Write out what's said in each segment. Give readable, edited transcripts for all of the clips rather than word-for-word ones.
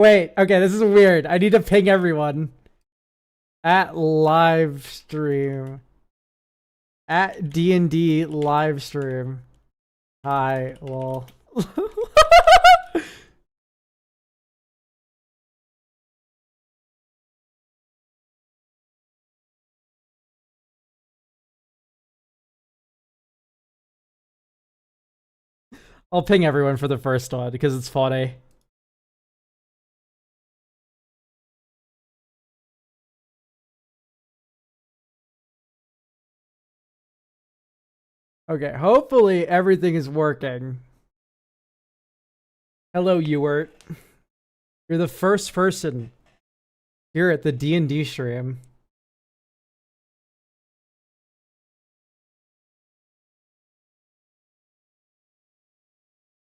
Wait, okay, this is weird. I need to ping everyone. At live stream. At D&D live stream. Hi, lol. I'll ping everyone for the first one because it's funny. Okay, hopefully everything is working. Hello, Ewert. You're the first person here at the D&D stream.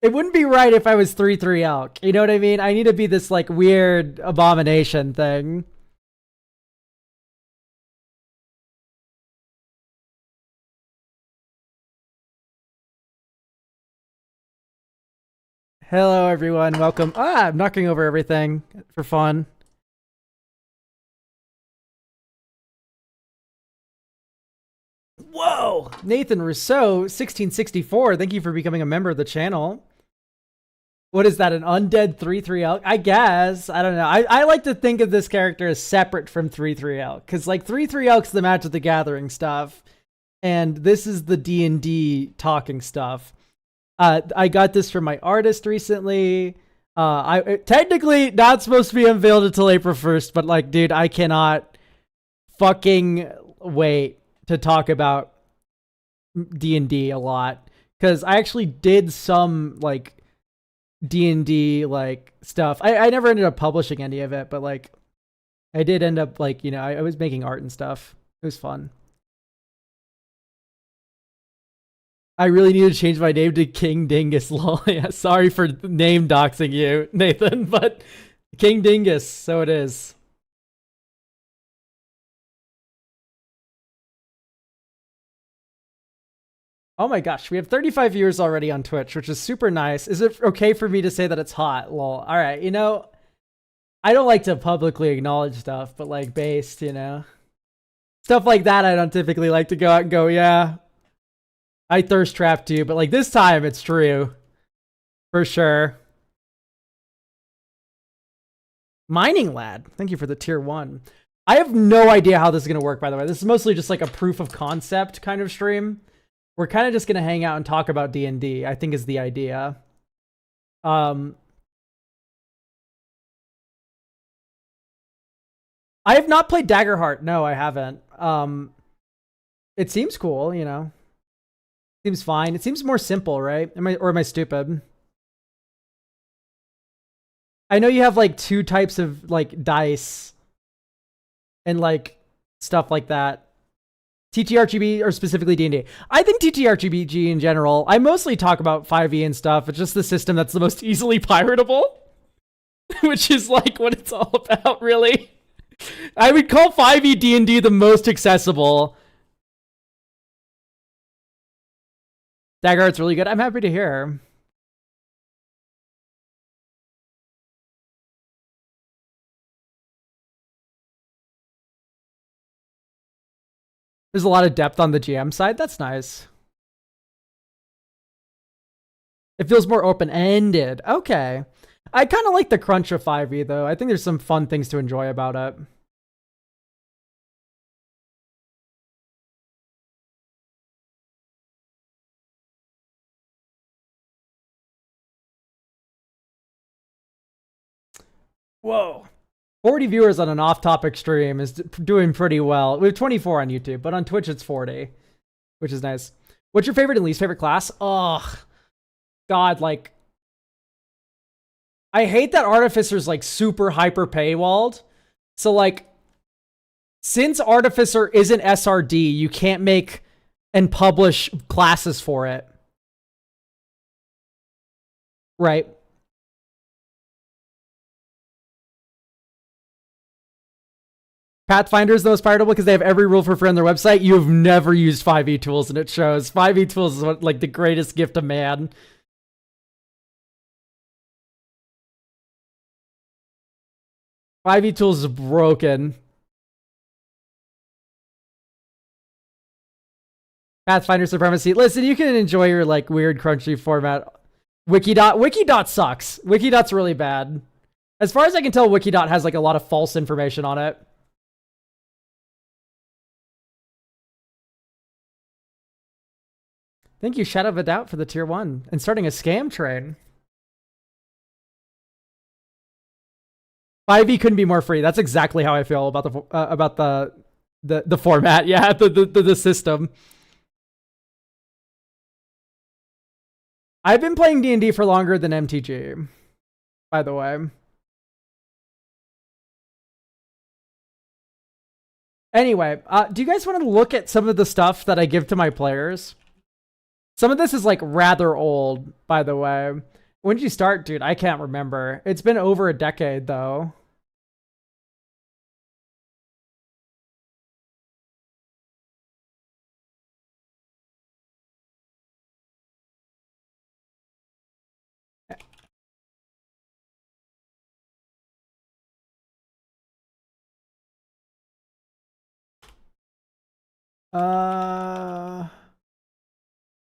It wouldn't be right if I was 3-3 elk. You know what I mean? I need to be this like weird abomination thing. Hello, everyone. Welcome. I'm knocking over everything for fun. Whoa! Nathan Rousseau, 1664. Thank you for becoming a member of the channel. What is that, an undead 3-3 elk? I guess. I don't know. I like to think of this character as separate from 3-3 elk. Because, like, 3-3 elk's the Magic the Gathering stuff. And this is the D&D talking stuff. I got this from my artist recently. I technically not supposed to be unveiled until April 1st, but like, dude, I cannot fucking wait to talk about D&D a lot, because I actually did some like D&D like stuff. I never ended up publishing any of it, but like I did end up like, you know, I was making art and stuff. It was fun. I really need to change my name to King Dingus. Lol. Yeah, sorry for name doxing you, Nathan, but King Dingus, so it is. Oh my gosh, we have 35 viewers already on Twitch, which is super nice. Is it okay for me to say that it's hot? Lol. All right, you know, I don't like to publicly acknowledge stuff, but like based, you know, stuff like that, I don't typically like to go out and go, yeah, I thirst trap too, but like this time it's true. For sure. Mining Lad, thank you for the tier 1. I have no idea how this is going to work, by the way. This is mostly just like a proof of concept kind of stream. We're kind of just going to hang out and talk about D&D, I think is the idea. I have not played Daggerheart. No, I haven't. It seems cool, you know. Seems fine. It seems more simple, right? Am I stupid? I know you have like 2 types of like dice and like stuff like that. TTRPG or specifically D&D. I think TTRPG in general, I mostly talk about 5e and stuff. It's just the system that's the most easily piratable, which is like what it's all about, really. I would call 5e D&D the most accessible. Daggerheart's really good. I'm happy to hear. There's a lot of depth on the GM side. That's nice. It feels more open-ended. Okay. I kind of like the crunch of 5e, though. I think there's some fun things to enjoy about it. Whoa. 40 viewers on an off-topic stream is doing pretty well. We have 24 on YouTube, but on Twitch it's 40, which is nice. What's your favorite and least favorite class? Ugh. God, like... I hate that Artificer's, like, super hyper-paywalled. So, like, since Artificer isn't SRD, you can't make and publish classes for it. Right? Pathfinder is the most piratable because they have every rule for free on their website. You have never used 5e tools, and it shows. 5e tools is what, like the greatest gift of man. 5e tools is broken. Pathfinder supremacy. Listen, you can enjoy your like weird crunchy format. Wikidot sucks. Wikidot's really bad. As far as I can tell, Wikidot has like a lot of false information on it. Thank you, Shadow of a Doubt, for the tier 1 and starting a scam train. 5e couldn't be more free. That's exactly how I feel about the format. Yeah, the system. I've been playing D&D for longer than MTG, by the way. Anyway, do you guys want to look at some of the stuff that I give to my players? Some of this is like rather old, by the way. When did you start, dude? I can't remember. It's been over a decade, though.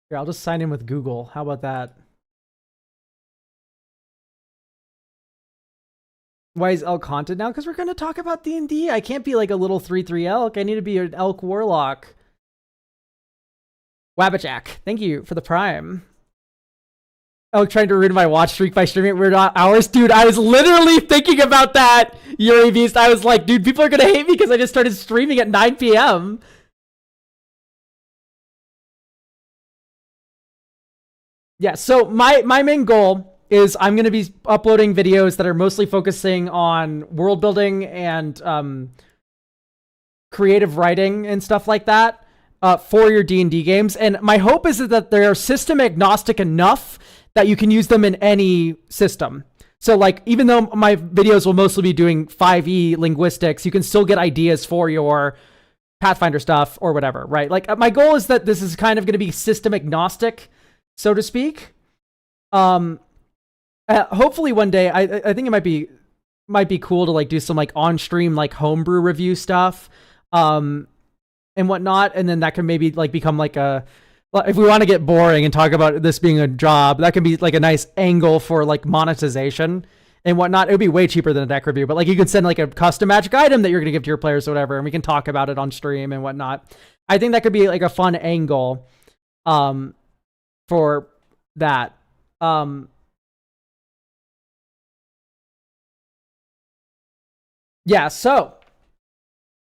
Here, I'll just sign in with Google. How about that? Why is elk haunted now? Because we're going to talk about D&D. I can't be like a little 3/3 elk. I need to be an elk warlock. Wabbajack, thank you for the prime. Elk trying to ruin my watch streak by streaming at weird hours. Dude, I was literally thinking about that, Yuri Beast. I was like, dude, people are going to hate me because I just started streaming at 9 p.m. Yeah, so my main goal is I'm going to be uploading videos that are mostly focusing on world building and creative writing and stuff like that for your D&D games. And my hope is that they're system agnostic enough that you can use them in any system. So like, even though my videos will mostly be doing 5e linguistics, you can still get ideas for your Pathfinder stuff or whatever, right? Like my goal is that this is kind of going to be system agnostic, so to speak. Hopefully one day, I think it might be cool to like do some like on stream like homebrew review stuff, and whatnot, and then that can maybe like become like a, if we want to get boring and talk about this being a job, that can be like a nice angle for like monetization and whatnot. It would be way cheaper than a deck review, but like you could send like a custom magic item that you're going to give to your players or whatever, and we can talk about it on stream and whatnot. I think that could be like a fun angle for that. Yeah, so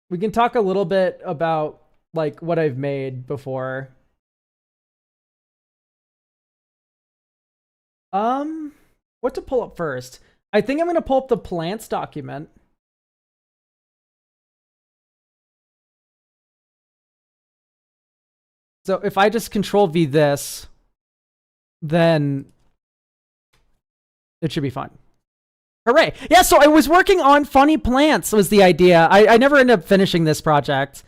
we can talk a little bit about like what I've made before. What to pull up first? I think I'm going to pull up the plants document. So if I just control V this, then it should be fun. Hooray. Yeah, so I was working on funny plants was the idea. I never ended up finishing this project.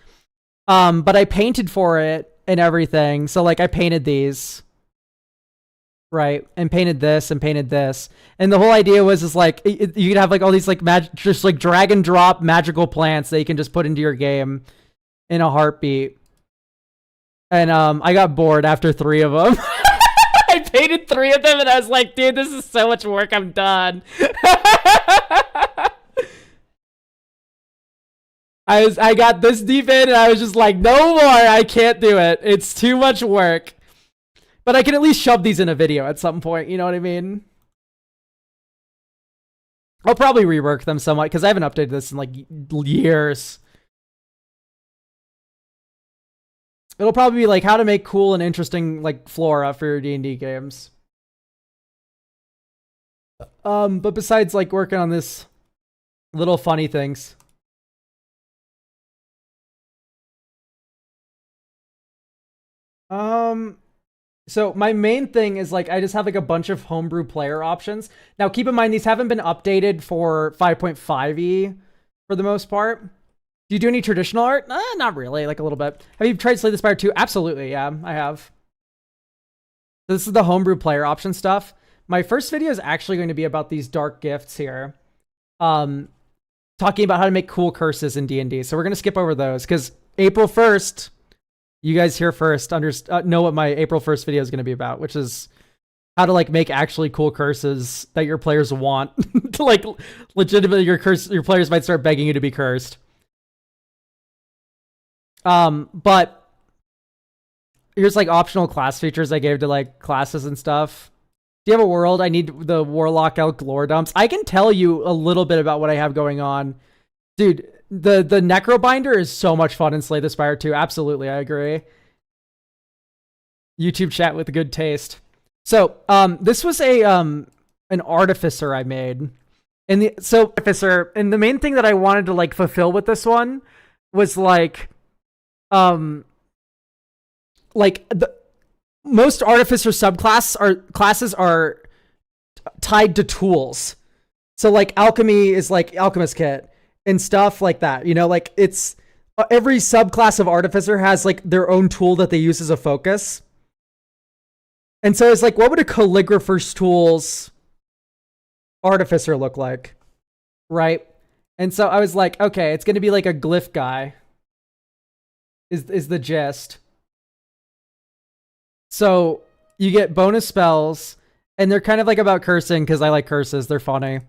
But I painted for it and everything. So like I painted these. Right, and painted this and painted this, and the whole idea was is like you could have like all these like just like drag and drop magical plants that you can just put into your game in a heartbeat. And I got bored after 3 of them. I painted 3 of them, and I was like, dude, this is so much work. I'm done. I got this deep in, and I was just like, no more. I can't do it. It's too much work. But I can at least shove these in a video at some point, you know what I mean? I'll probably rework them somewhat, because I haven't updated this in, like, years. It'll probably be, like, how to make cool and interesting, like, flora for your D&D games. But besides, like, working on this little funny things. So my main thing is like I just have like a bunch of homebrew player options. Now keep in mind these haven't been updated for 5.5e for the most part. Do you do any traditional art? Not really, like a little bit. Have you tried Slay the Spire 2? Absolutely, yeah, I have. This is the homebrew player option stuff. My first video is actually going to be about these dark gifts here. talking about how to make cool curses in D&D. So we're going to skip over those because April 1st, you guys here first know what my April 1st video is going to be about, which is how to like make actually cool curses that your players want to like legitimately your players might start begging you to be cursed. But here's like optional class features I gave to like classes and stuff. Do you have a world? I need the Warlock elk lore dumps. I can tell you a little bit about what I have going on. Dude, the Necrobinder is so much fun in Slay the Spire too. Absolutely, I agree. YouTube chat with good taste. So, this was an artificer I made. And artificer, and the main thing that I wanted to like fulfill with this one was like the most artificer classes are tied to tools. So like alchemy is like alchemist kit and stuff like that. You know, like it's every subclass of artificer has like their own tool that they use as a focus. And so it's like, what would a calligrapher's tools artificer look like? Right? And so I was like, okay, it's going to be like a glyph guy is the gist. So you get bonus spells, and they're kind of like about cursing because I like curses. They're funny.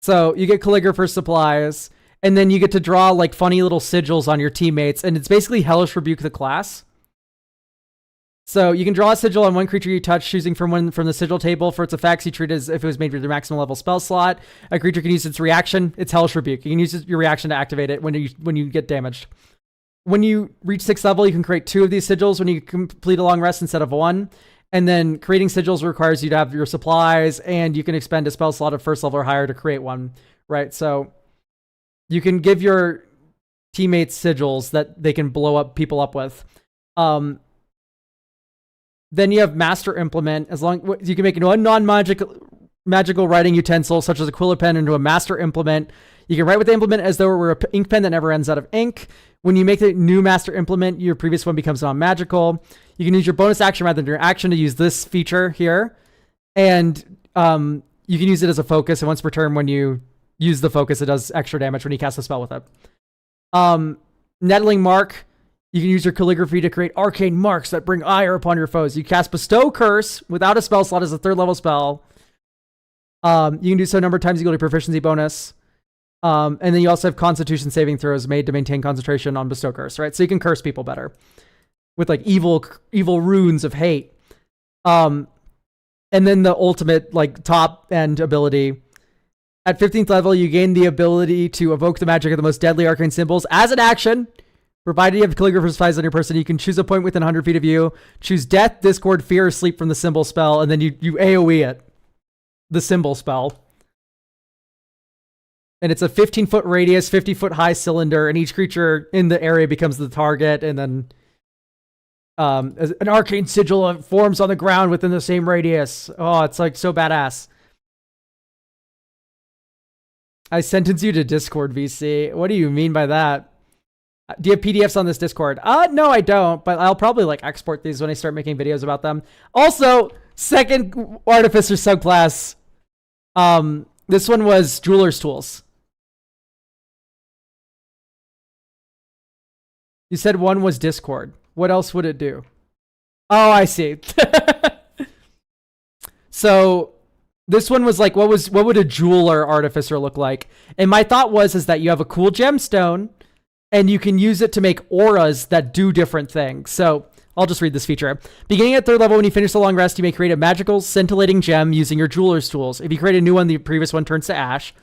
So you get calligrapher supplies, and then you get to draw like funny little sigils on your teammates, and it's basically Hellish Rebuke the class. So you can draw a sigil on one creature you touch, choosing from the sigil table. For its effects, you treat it as if it was made with your maximum level spell slot. A creature can use its reaction. It's Hellish Rebuke. You can use your reaction to activate it when you get damaged. When you reach 6th level, you can create 2 of these sigils when you complete a long rest instead of 1. And then creating sigils requires you to have your supplies, and you can expend a spell slot of 1st level or higher to create one, right? So you can give your teammates sigils that they can blow up people up with. Then you have Master Implement. As long you can make a non-magical writing utensil, such as a quiller pen, into a Master Implement. You can write with the implement as though it were an ink pen that never runs out of ink. When you make the new Master Implement, your previous one becomes non-magical. You can use your bonus action rather than your action to use this feature here. And you can use it as a focus. And once per turn, when you use the focus, it does extra damage when you cast a spell with it. Nettling Mark. You can use your calligraphy to create arcane marks that bring ire upon your foes. You cast Bestow Curse without a spell slot as a 3rd level spell. You can do so a number of times equal to proficiency bonus. And then you also have Constitution saving throws made to maintain concentration on Bestow Curse, right? So you can curse people better with like evil runes of hate. And then the ultimate like top end ability. At 15th level, you gain the ability to evoke the magic of the most deadly arcane symbols as an action. Provided you have calligrapher's spies on your person, you can choose a point within 100 feet of you. Choose death, discord, fear, or sleep from the symbol spell, and then you AoE it. The symbol spell. And it's a 15-foot radius, 50-foot high cylinder, and each creature in the area becomes the target, and then an arcane sigil forms on the ground within the same radius. Oh, it's like so badass. I sentence you to Discord, VC. What do you mean by that? Do you have PDFs on this Discord? No, I don't, but I'll probably like export these when I start making videos about them. Also, second Artificer subclass. This one was Jeweler's Tools. You said one was Discord. What else would it do? Oh, I see. So this one was like, what would a jeweler artificer look like? And my thought is that you have a cool gemstone, and you can use it to make auras that do different things. So I'll just read this feature. Beginning at 3rd level, when you finish the long rest, you may create a magical scintillating gem using your jeweler's tools. If you create a new one, the previous one turns to ash.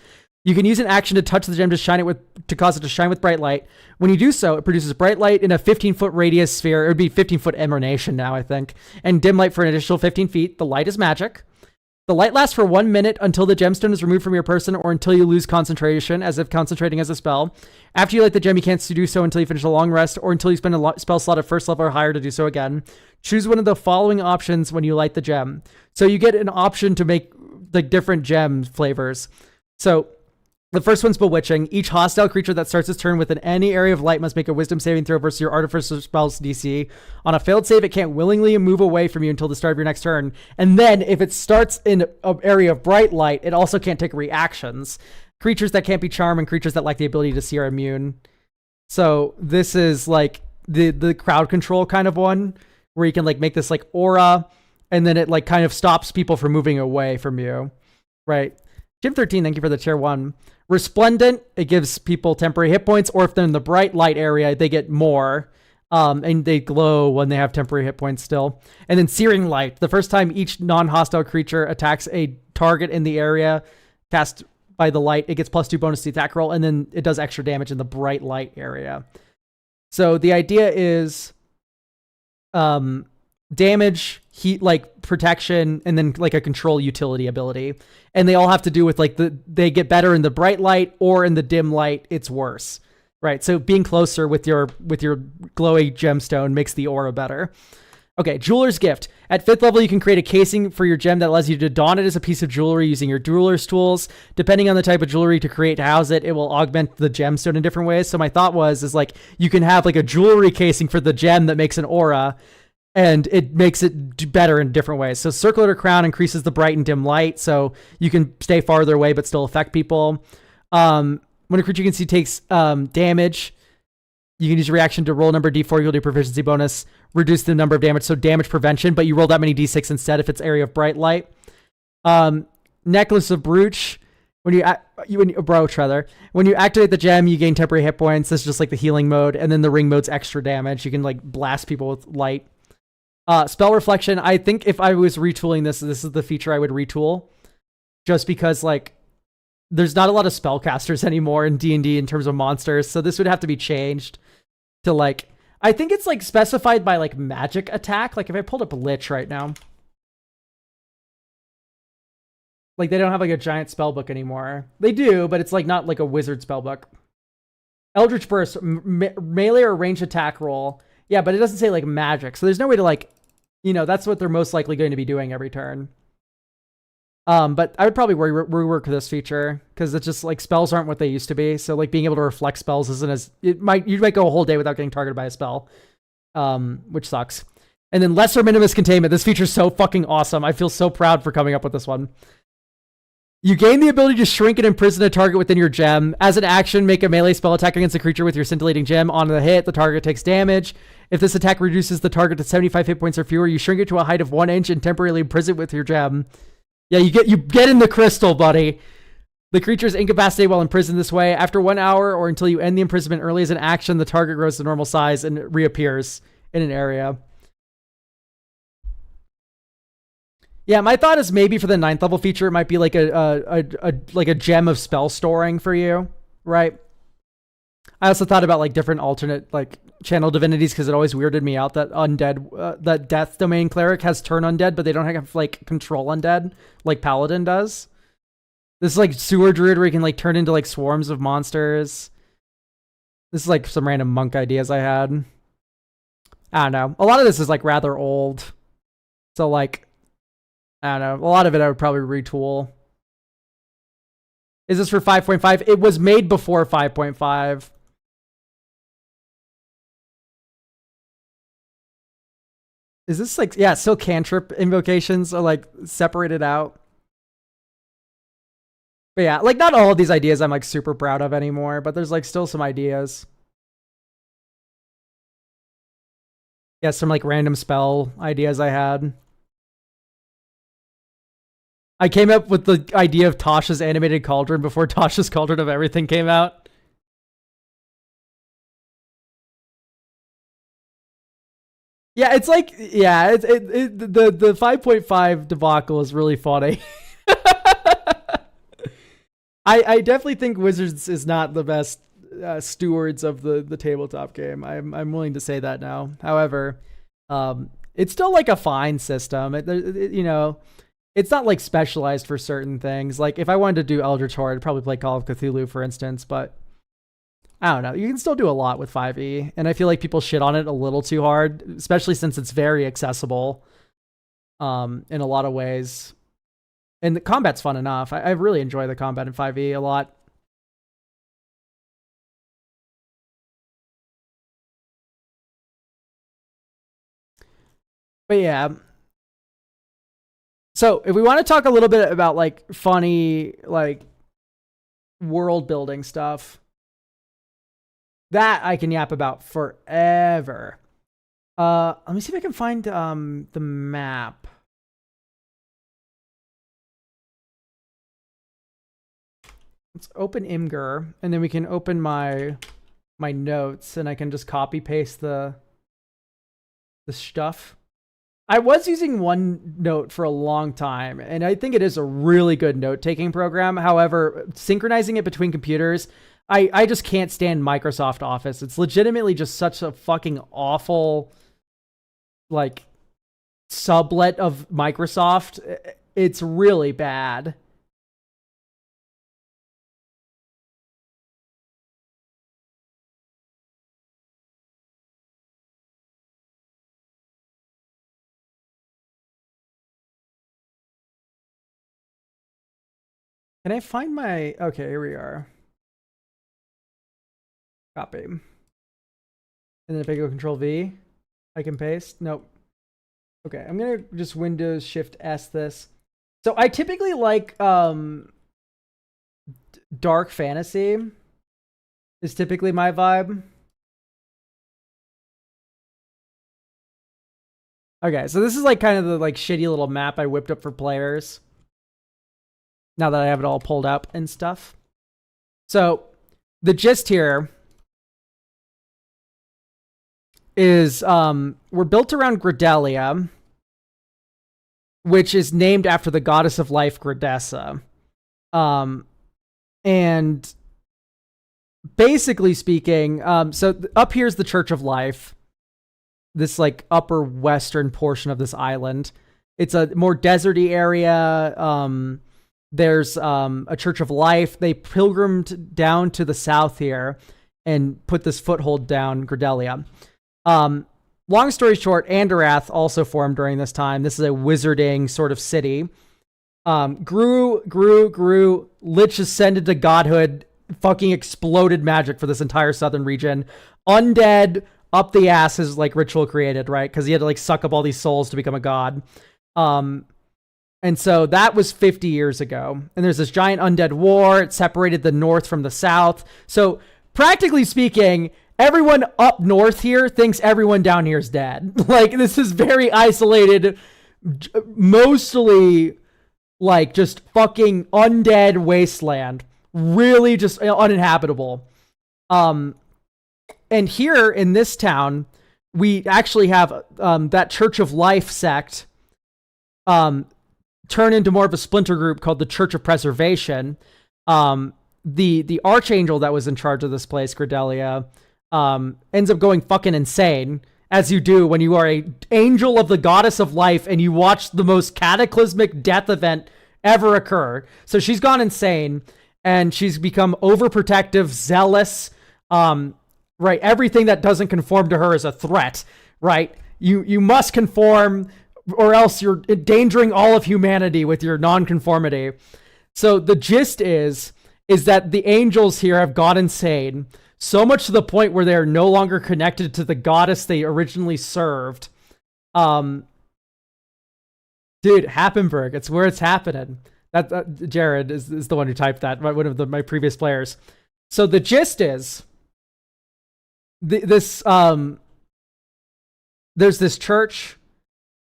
You can use an action to touch the gem to cause it to shine with bright light. When you do so, it produces bright light in a 15-foot radius sphere. It would be 15-foot emanation now, I think. And dim light for an additional 15 feet. The light is magic. The light lasts for 1 minute until the gemstone is removed from your person or until you lose concentration, as if concentrating as a spell. After you light the gem, you can't do so until you finish a long rest or until you spend a spell slot at 1st level or higher to do so again. Choose one of the following options when you light the gem. So you get an option to make the different gem flavors. So the first one's Bewitching. Each hostile creature that starts its turn within any area of light must make a wisdom saving throw versus your artificer spell's DC. On a failed save, it can't willingly move away from you until the start of your next turn. And then if it starts in an area of bright light, it also can't take reactions. creatures that can't be charmed and creatures that lack the ability to see are immune. So this is like the crowd control kind of one where you can like make this like aura, and then it like kind of stops people from moving away from you, right? Jim 13, thank you for the tier 1. Resplendent, it gives people temporary hit points, or if they're in the bright light area, they get more. And they glow when they have temporary hit points still. And then Searing Light. The first time each non-hostile creature attacks a target in the area cast by the light, it gets +2 bonus to the attack roll, and then it does extra damage in the bright light area. So the idea is damage, heat, like protection, and then like a control utility ability. And they all have to do with like they get better in the bright light, or in the dim light, it's worse. Right, so being closer with your glowy gemstone makes the aura better. Okay, Jeweler's Gift. At 5th level, you can create a casing for your gem that allows you to don it as a piece of jewelry using your jeweler's tools. Depending on the type of jewelry to create to house it, it will augment the gemstone in different ways. So my thought is like you can have like a jewelry casing for the gem that makes an aura, and it makes it better in different ways. So Circlet or Crown increases the bright and dim light, so you can stay farther away but still affect people. When a creature you can see takes damage, you can use your reaction to roll number d4 equal to proficiency bonus, reduce the number of damage, so damage prevention, but you roll that many d6 instead if it's area of bright light. Necklace of Brooch. When you activate the gem, you gain temporary hit points. This is just like the healing mode, and then the ring mode's extra damage. You can like blast people with light. Spell Reflection. I think if I was retooling this is the feature I would retool, just because like there's not a lot of spellcasters anymore in D&D in terms of monsters, so this would have to be changed to like, I think it's like specified by like magic attack. Like if I pulled up Lich right now, like they don't have like a giant spell book anymore. They do, but it's like not like a wizard spell book. Eldritch Burst, melee or range attack roll. Yeah, but it doesn't say like magic, so there's no way to like, that's what they're most likely going to be doing every turn. But I would probably rework this feature because it's just like spells aren't what they used to be. So like being able to reflect spells isn't as you might go a whole day without getting targeted by a spell, which sucks. And then Lesser Minimus Containment. This feature is so fucking awesome. I feel so proud for coming up with this one. You gain the ability to shrink and imprison a target within your gem. As an action, make a melee spell attack against a creature with your scintillating gem. On the hit, the target takes damage. If this attack reduces the target to 75 hit points or fewer, you shrink it to a height of 1 inch and temporarily imprison it with your gem. Yeah, you get in the crystal, buddy. The creature is incapacitated while imprisoned this way. After 1 hour or until you end the imprisonment early as an action, the target grows to normal size and reappears in an area. Yeah, my thought is maybe for the 9th level feature, it might be like a gem of spell storing for you, right? I also thought about like different alternate like channel divinities because it always weirded me out that that Death Domain Cleric has turn undead, but they don't have like control undead like Paladin does. This is like Sewer Druid where you can like turn into like swarms of monsters. This is like some random monk ideas I had. I don't know. A lot of this is like rather old. So like, I don't know. A lot of it I would probably retool. Is this for 5.5? It was made before 5.5. Is this like, yeah, still cantrip invocations are like separated out. But yeah, like not all of these ideas I'm like super proud of anymore, but there's like still some ideas. Yeah, some like random spell ideas I had. I came up with the idea of Tasha's animated cauldron before Tasha's Cauldron of Everything came out. Yeah, it's like, yeah, the 5.5 debacle is really funny. I definitely think Wizards is not the best stewards of the tabletop game. I'm willing to say that now. However, it's still like a fine system. It's not like specialized for certain things. Like if I wanted to do Eldritch Horde, I'd probably play Call of Cthulhu, for instance, but I don't know. You can still do a lot with 5e, and I feel like people shit on it a little too hard, especially since it's very accessible in a lot of ways. And the combat's fun enough. I really enjoy the combat in 5e a lot. But yeah. So if we want to talk a little bit about like funny, like world building stuff. That I can yap about forever. Let me see if I can find the map. Let's open Imgur, and then we can open my notes, and I can just copy paste the stuff. I was using OneNote for a long time, and I think it is a really good note-taking program. However, synchronizing it between computers, I just can't stand Microsoft Office. It's legitimately just such a fucking awful, like, sublet of Microsoft. It's really bad. Can I find my... Okay, here we are. Copy. And then if I go Control V, I can paste. Nope. Okay, I'm gonna just Windows Shift S this. So I typically like dark fantasy is typically my vibe. Okay, so this is like kind of the like shitty little map I whipped up for players. Now that I have it all pulled up and stuff. So the gist here is we're built around Gredelia, which is named after the goddess of life, Gredessa. And basically speaking, so up here's the Church of Life, this like upper western portion of this island. It's a more deserty area. There's a Church of Life. They pilgrimed down to the south here and put this foothold down, Gredelia. Long story short, Andarath also formed during this time. This is a wizarding sort of city. Grew. Lich ascended to godhood. Fucking exploded magic for this entire southern region. Undead up the ass is like ritual created, right? Because he had to like suck up all these souls to become a god. And so that was 50 years ago. And there's this giant undead war. It separated the north from the south. So practically speaking, everyone up north here thinks everyone down here is dead. Like, this is very isolated, mostly like just fucking undead wasteland. Really just uninhabitable. And here in this town, we actually have that Church of Life sect turn into more of a splinter group called the Church of Preservation. The archangel that was in charge of this place, Gredelia, ends up going fucking insane, as you do when you are a angel of the goddess of life and you watch the most cataclysmic death event ever occur. So she's gone insane and she's become overprotective, zealous. Right, everything that doesn't conform to her is a threat. Right, you must conform, or else you're endangering all of humanity with your nonconformity. So the gist is that the angels here have gone insane, so much to the point where they are no longer connected to the goddess they originally served. Dude, Happenberg, it's where it's happening. That Jared is the one who typed that, one of my previous players. So the gist is, there's this church.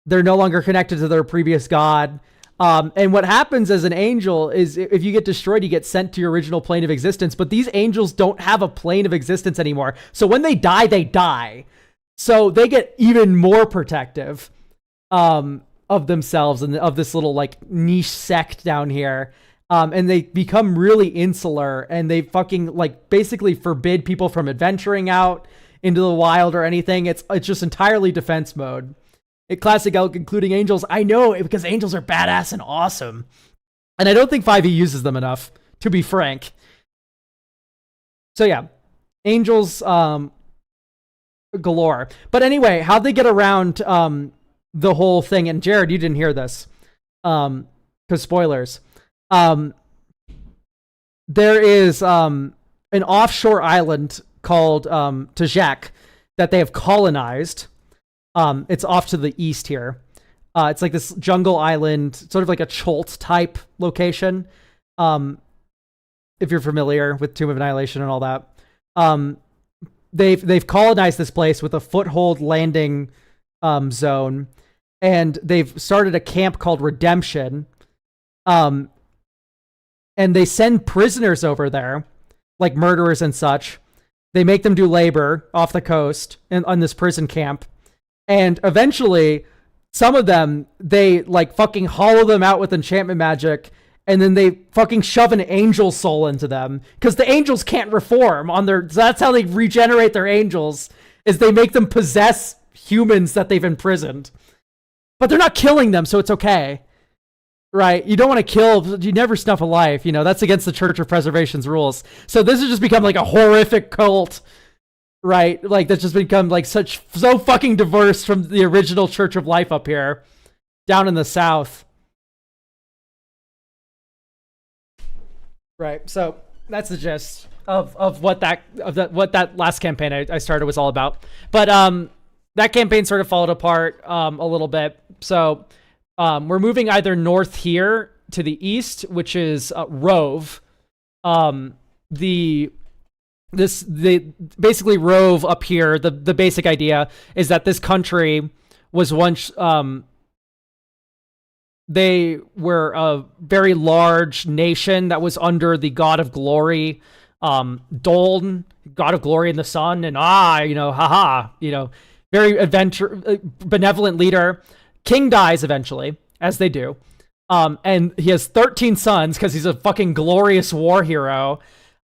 They're no longer connected to their previous god. And what happens as an angel is if you get destroyed, you get sent to your original plane of existence. But these angels don't have a plane of existence anymore. So when they die, they die. So they get even more protective of themselves and of this little like niche sect down here. And they become really insular, and they fucking like basically forbid people from adventuring out into the wild or anything. It's just entirely defense mode. Classic elk, including angels. I know, because angels are badass and awesome. And I don't think 5e uses them enough, to be frank. So yeah, angels galore. But anyway, how'd they get around the whole thing? And Jared, you didn't hear this. Because spoilers. There is an offshore island called Tajek that they have colonized. It's off to the east here. It's like this jungle island, sort of like a Cholt type location. if you're familiar with Tomb of Annihilation and all that. They've colonized this place with a foothold landing zone, and they've started a camp called Redemption. And they send prisoners over there, like murderers and such. They make them do labor off the coast on this prison camp. And eventually, some of them, they like fucking hollow them out with enchantment magic, and then they fucking shove an angel soul into them, because the angels can't reform on their. So that's how they regenerate their angels, is they make them possess humans that they've imprisoned. But they're not killing them, so it's okay. Right? You don't want to kill. You never snuff a life. You know, that's against the Church of Preservation's rules. So this has just become like a horrific cult. Right? Like, that's just become like so fucking diverse from the original Church of Life up here, down in the South. Right. So that's the gist of what that last campaign I started was all about. But that campaign sort of followed apart a little bit. So we're moving either north here to the east, which is Rove. Basically Rove up here. The basic idea is that this country was once they were a very large nation that was under the god of glory, Doln, god of glory in the sun, and very benevolent leader. King dies eventually, as they do. And he has 13 sons because he's a fucking glorious war hero.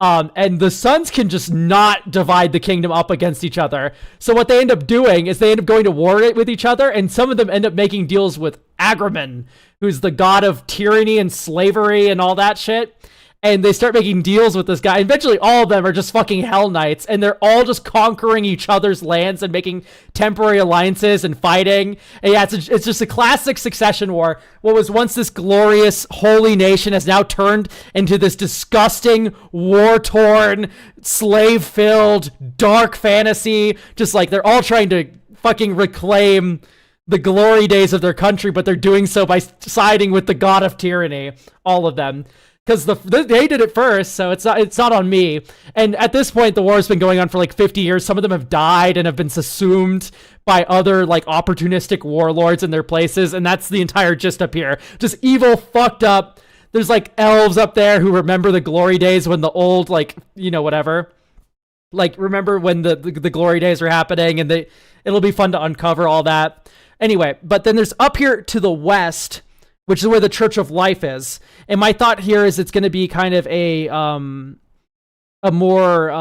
And the sons can just not divide the kingdom up against each other. So what they end up doing is they end up going to war with each other, and some of them end up making deals with Agriman, who's the god of tyranny and slavery and all that shit. And they start making deals with this guy. Eventually, all of them are just fucking Hell Knights, and they're all just conquering each other's lands and making temporary alliances and fighting. And yeah, it's just a classic succession war. What was once this glorious, holy nation has now turned into this disgusting, war-torn, slave-filled, dark fantasy. Just like they're all trying to fucking reclaim the glory days of their country, but they're doing so by siding with the god of tyranny. All of them. Because they did it first, so it's not on me. And at this point, the war has been going on for like 50 years. Some of them have died and have been subsumed by other like opportunistic warlords in their places, and that's the entire gist up here. Just evil, fucked up. There's like elves up there who remember the glory days when the old, like, you know, whatever. Like, remember when the glory days were happening, and it'll be fun to uncover all that. Anyway, but then there's up here to the west, which is where the Church of Life is. And my thought here is it's going to be kind of a more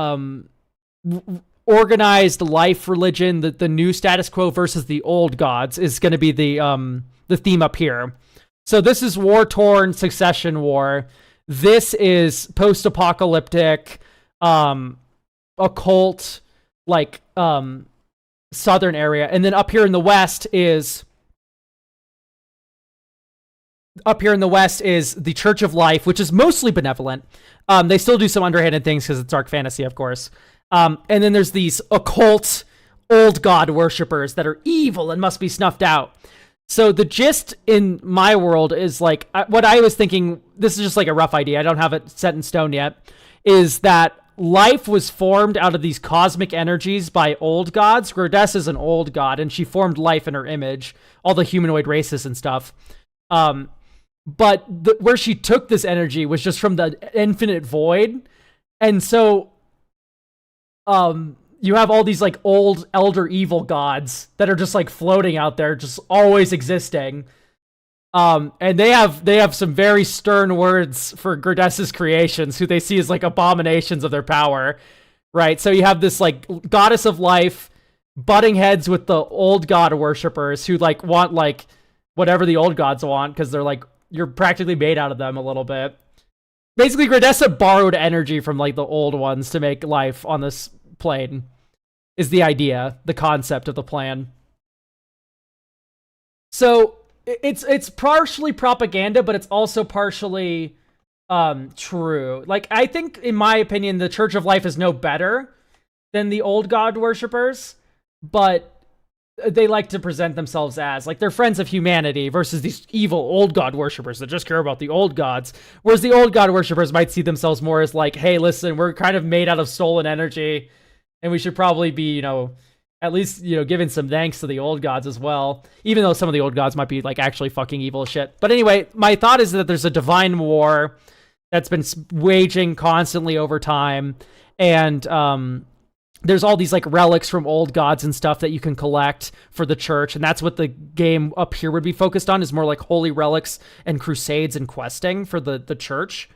organized life religion. The new status quo versus the old gods is going to be the theme up here. So this is war-torn succession war. This is post-apocalyptic, occult, like southern area. And then up here in the west is the Church of Life, which is mostly benevolent. They still do some underhanded things because it's dark fantasy, of course. And then there's these occult old god worshippers that are evil and must be snuffed out. So the gist in my world is like, what I was thinking, this is just like a rough idea, I don't have it set in stone yet, is that life was formed out of these cosmic energies by old gods. Grodess is an old god, and she formed life in her image, all the humanoid races and stuff. But where she took this energy was just from the infinite void. And so you have all these like old elder evil gods that are just like floating out there, just always existing. And they have some very stern words for Grodess's creations, who they see as like abominations of their power, right? So you have this like goddess of life butting heads with the old god worshippers who like want like whatever the old gods want, because they're like, you're practically made out of them a little bit. Basically, Grodessa borrowed energy from like the old ones to make life on this plane, is the idea, the concept of the plan. So it's partially propaganda, but it's also partially true. Like, I think, in my opinion, the Church of Life is no better than the old god worshippers, but they like to present themselves as. Like, they're friends of humanity versus these evil old god worshippers that just care about the old gods. Whereas the old god worshippers might see themselves more as like, hey, listen, we're kind of made out of stolen energy, and we should probably be, at least, giving some thanks to the old gods as well. Even though some of the old gods might be like actually fucking evil as shit. But anyway, my thought is that there's a divine war that's been waging constantly over time. And, there's all these like relics from old gods and stuff that you can collect for the church. And that's what the game up here would be focused on, is more like holy relics and crusades and questing for the church.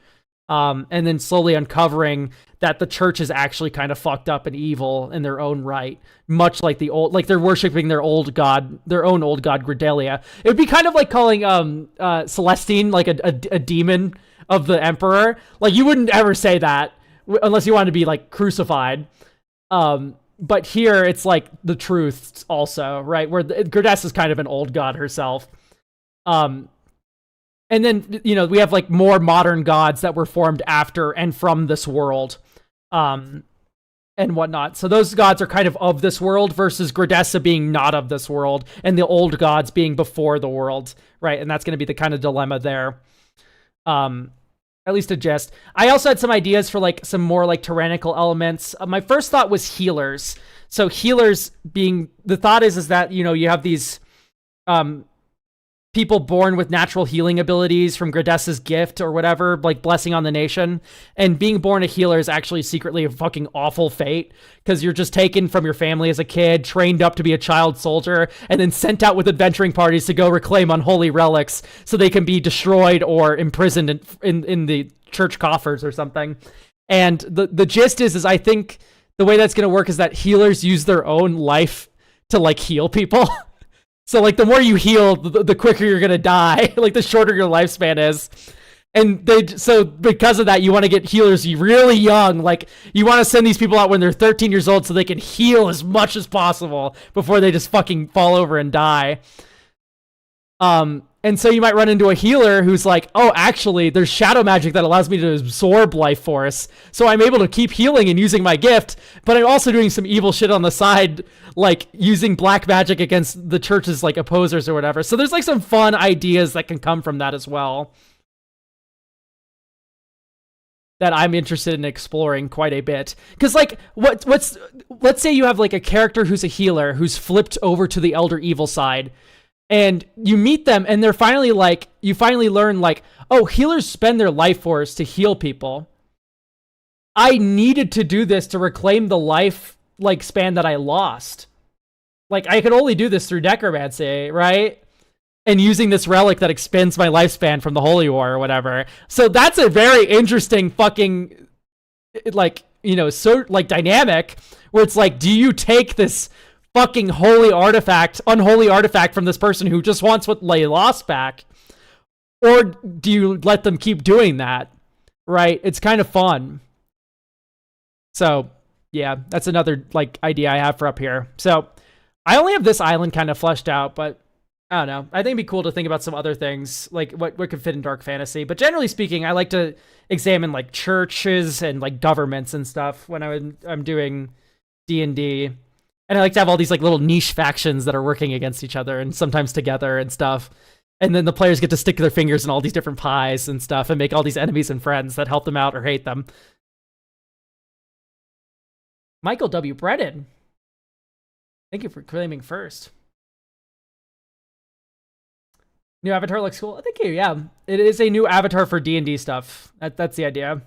And then slowly uncovering that the church is actually kind of fucked up and evil in their own right. Much like they're worshiping their own old god, Gredelia. It would be kind of like calling, Celestine like a demon of the emperor. Like, you wouldn't ever say that unless you wanted to be like crucified. But here it's like the truth also, right? Where Gerdess is kind of an old god herself. And then, we have like more modern gods that were formed after and from this world, and whatnot. So those gods are kind of this world versus Gerdessa being not of this world, and the old gods being before the world, right? And that's going to be the kind of dilemma there. At least a gist. I also had some ideas for like some more like tyrannical elements. My first thought was healers. So healers being, the thought is that, you have these people born with natural healing abilities from Gredessa's gift or whatever, like blessing on the nation. And being born a healer is actually secretly a fucking awful fate, because you're just taken from your family as a kid, trained up to be a child soldier, and then sent out with adventuring parties to go reclaim unholy relics so they can be destroyed or imprisoned in the church coffers or something. And the gist is I think the way that's going to work is that healers use their own life to like heal people. So, like, the more you heal, the quicker you're going to die. Like, the shorter your lifespan is. And so because of that, you want to get healers really young. Like, you want to send these people out when they're 13 years old so they can heal as much as possible before they just fucking fall over and die. And so you might run into a healer who's like, oh, actually, there's shadow magic that allows me to absorb life force. So I'm able to keep healing and using my gift, but I'm also doing some evil shit on the side, like using black magic against the church's like opposers or whatever. So there's like some fun ideas that can come from that as well, that I'm interested in exploring quite a bit. Because like, let's say you have like a character who's a healer who's flipped over to the elder evil side. And you meet them, and they're finally like, you finally learn like, oh, healers spend their life force to heal people. I needed to do this to reclaim the life like span that I lost. Like, I could only do this through necromancy, right? And using this relic that extends my lifespan from the Holy War or whatever. So that's a very interesting fucking, like, so like dynamic, where it's like, do you take this fucking unholy artifact from this person who just wants what they lost back, or do you let them keep doing that? Right? It's kind of fun. So yeah, that's another like idea I have for up here. So I only have this island kind of fleshed out, but I don't know. I think it'd be cool to think about some other things, like what could fit in dark fantasy. But generally speaking, I like to examine like churches and like governments and stuff when I'm doing D&D. And I like to have all these like little niche factions that are working against each other and sometimes together and stuff. And then the players get to stick their fingers in all these different pies and stuff and make all these enemies and friends that help them out or hate them. Michael W. Brennan, thank you for claiming first. New avatar looks cool. Thank you. Yeah, it is a new avatar for D&D stuff. That's the idea.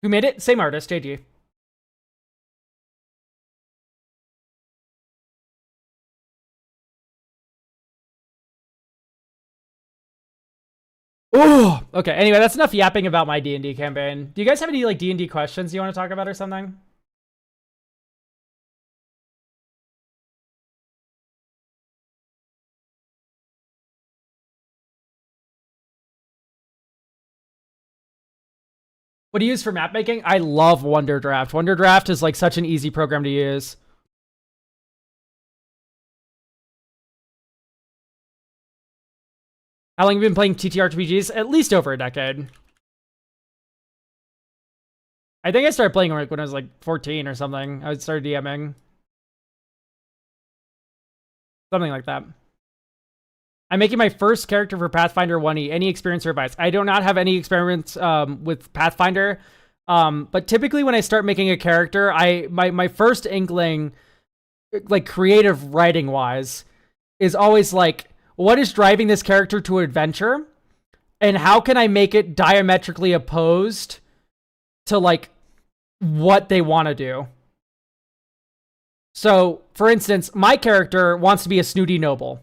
Who made it? Same artist, JG. Oh, okay. Anyway, that's enough yapping about my D&D campaign. Do you guys have any like D&D questions you want to talk about or something? What do you use for map making? I love Wonder Draft. Wonder Draft is like such an easy program to use. How long have you been playing TTRPGs? At least over a decade. I think I started playing like when I was like 14 or something. I started DMing. Something like that. I'm making my first character for Pathfinder 1E. Any experience or advice? I do not have any experience with Pathfinder. But typically when I start making a character, my first inkling, like creative writing wise, is always like, what is driving this character to adventure? And how can I make it diametrically opposed to like what they want to do? So, for instance, my character wants to be a snooty noble.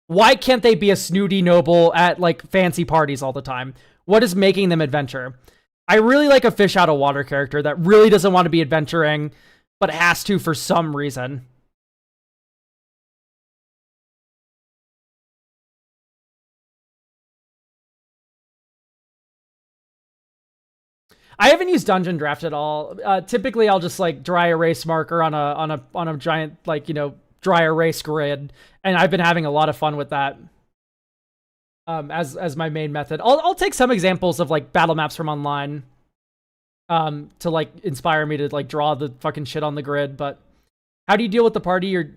Why can't they be a snooty noble at like fancy parties all the time? What is making them adventure? I really like a fish out of water character that really doesn't want to be adventuring, but has to for some reason. I haven't used Dungeon Draft at all. Typically, I'll just like dry erase marker on a giant like dry erase grid, and I've been having a lot of fun with that as my main method. I'll take some examples of like battle maps from online to like inspire me to like draw the fucking shit on the grid. But how do you deal with the party you're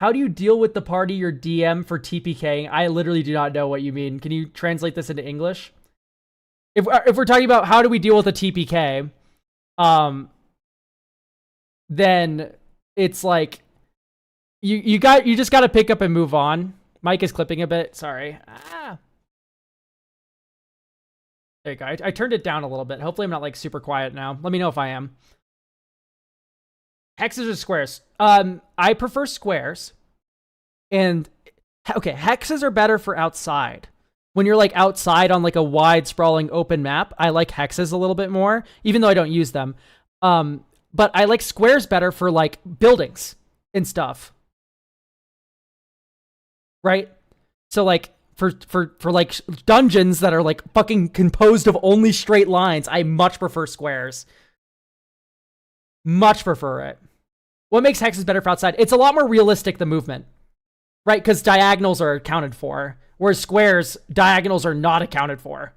DM for TPK? I literally do not know what you mean. Can you translate this into English? If we're talking about how do we deal with a TPK, then it's like you just got to pick up and move on. Mike is clipping a bit. Sorry. There you go. I turned it down a little bit. Hopefully I'm not like super quiet now. Let me know if I am. Hexes or squares? I prefer squares. And okay, hexes are better for outside. When you're like outside on like a wide sprawling open map, I like hexes a little bit more, even though I don't use them. But I like squares better for like buildings and stuff. Right? So like for like dungeons that are like fucking composed of only straight lines, I much prefer squares. Much prefer it. What makes hexes better for outside? It's a lot more realistic, the movement. Right? Because diagonals are accounted for. Whereas squares, diagonals are not accounted for.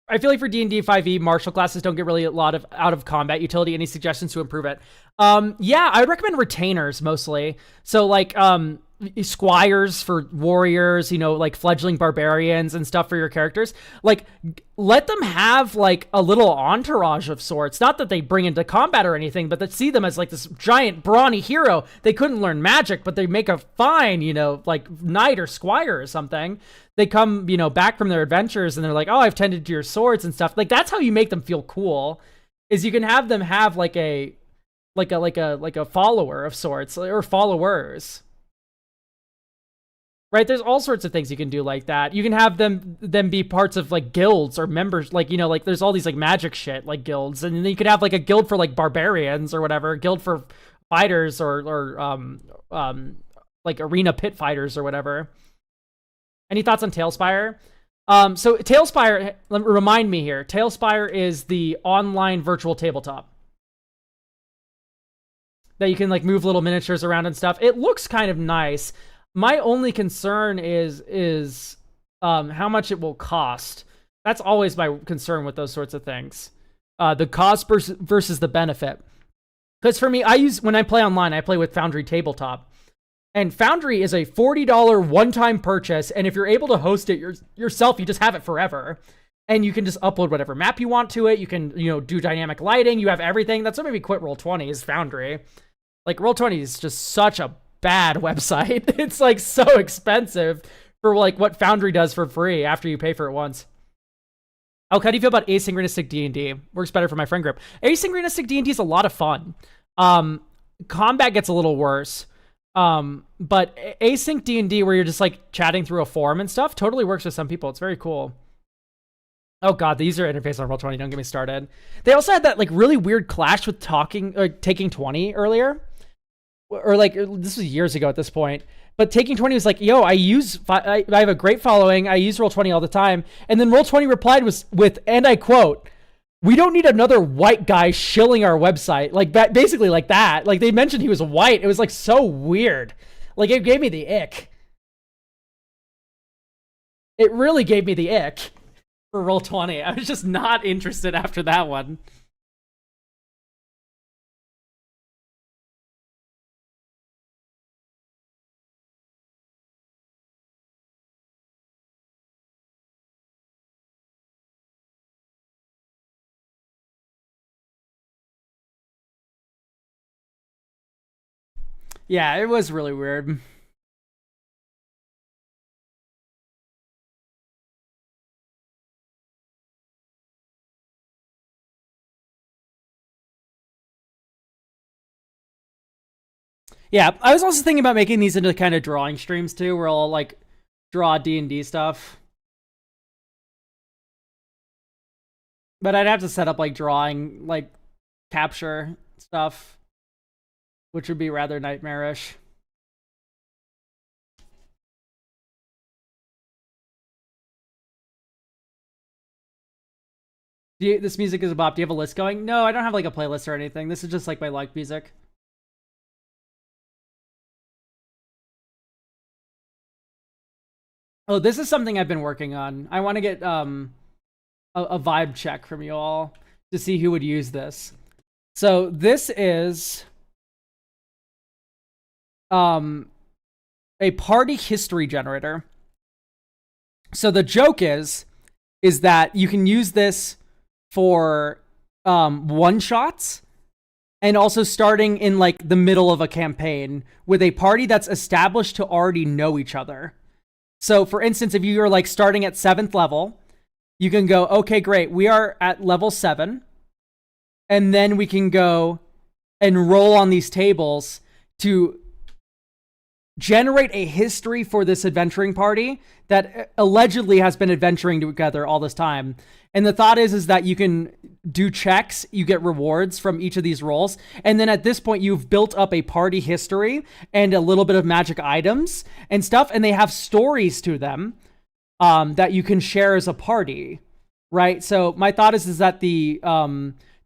I feel like for D&D 5e, martial classes don't get really a lot of out of combat utility. Any suggestions to improve it? Yeah, I would recommend retainers mostly. So like squires for warriors, like fledgling barbarians and stuff for your characters. Like let them have like a little entourage of sorts. Not that they bring into combat or anything, but that see them as like this giant brawny hero. They couldn't learn magic, but they make a fine, like knight or squire or something. They come, back from their adventures and they're like, oh, I've tended to your swords and stuff. Like that's how you make them feel cool, is you can have them have like a follower of sorts or followers. Right? There's all sorts of things you can do like that. You can have them be parts of like guilds or members, like, like there's all these like magic shit, like guilds. And then you could have like a guild for like barbarians or whatever, a guild for fighters or like arena pit fighters or whatever. Any thoughts on Tailspire? So Tailspire, remind me here. Tailspire is the online virtual tabletop that you can like move little miniatures around and stuff. It looks kind of nice. My only concern is how much it will cost. That's always my concern with those sorts of things. The cost versus the benefit. Because for me, when I play online, I play with Foundry Tabletop. And Foundry is a $40 one-time purchase, and if you're able to host it yourself, you just have it forever. And you can just upload whatever map you want to it. You can, do dynamic lighting. You have everything. That's what made me quit Roll20 is Foundry. Like, Roll20 is just such a bad website. It's like so expensive for like what Foundry does for free after you pay for it once. How do you feel about asynchronistic D&D? Works better for my friend group. Asynchronistic D&D is a lot of fun. Combat gets a little worse. But async D&D where you're just like chatting through a forum and stuff totally works with some people. It's very cool. Oh god, the user interface on Roll20, don't get me started. They also had that like really weird clash with Taking 20 earlier. Or like, this was years ago at this point. But Taking 20 was like, yo, I have a great following. I use Roll20 all the time. And then Roll20 replied with, and I quote, "We don't need another white guy shilling our website." Like basically like that. Like they mentioned he was white. It was like so weird. Like it gave me the ick. It really gave me the ick for Roll20. I was just not interested after that one. Yeah, it was really weird. Yeah, I was also thinking about making these into kind of drawing streams too, where I'll like draw D&D stuff. But I'd have to set up like drawing, like capture stuff, which would be rather nightmarish. This music is a bop. Do you have a list going? No, I don't have like a playlist or anything. This is just like my like music. Oh, this is something I've been working on. I want to get a vibe check from you all to see who would use this. So this is a party history generator. So the joke is that you can use this for one shots and also starting in like the middle of a campaign with a party that's established to already know each other. So for instance, if you are like starting at 7th level, you can go, okay, great, we are at level 7. And then we can go and roll on these tables to generate a history for this adventuring party that allegedly has been adventuring together all this time. And the thought is that you can do checks, you get rewards from each of these rolls, and then at this point you've built up a party history and a little bit of magic items and stuff, and they have stories to them that you can share as a party, right? So my thought is that the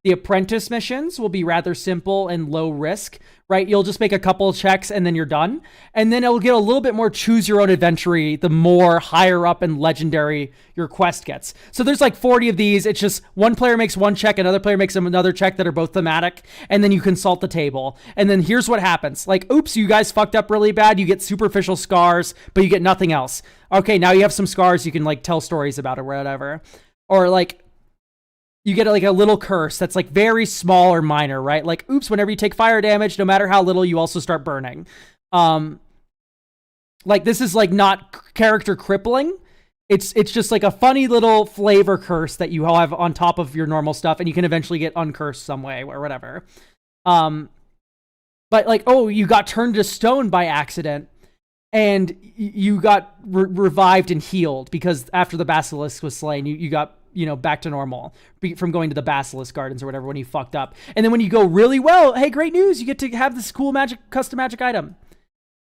apprentice missions will be rather simple and low risk, right? You'll just make a couple of checks and then you're done. And then it'll get a little bit more choose your own adventure the more higher up and legendary your quest gets. So there's like 40 of these. It's just one player makes one check, another player makes another check that are both thematic, and then you consult the table. And then here's what happens. Like, oops, you guys fucked up really bad. You get superficial scars, but you get nothing else. Okay, now you have some scars you can like tell stories about or whatever. Or like, you get like a little curse that's like very small or minor, right? Like, oops, whenever you take fire damage, no matter how little, you also start burning. Like this is like not character crippling. It's just like a funny little flavor curse that you have on top of your normal stuff, and you can eventually get uncursed some way or whatever. But like, oh, you got turned to stone by accident, and you got revived and healed because after the basilisk was slain, you got back to normal from going to the Basilisk Gardens or whatever when you fucked up. And then when you go really well, hey, great news, you get to have this cool custom magic item.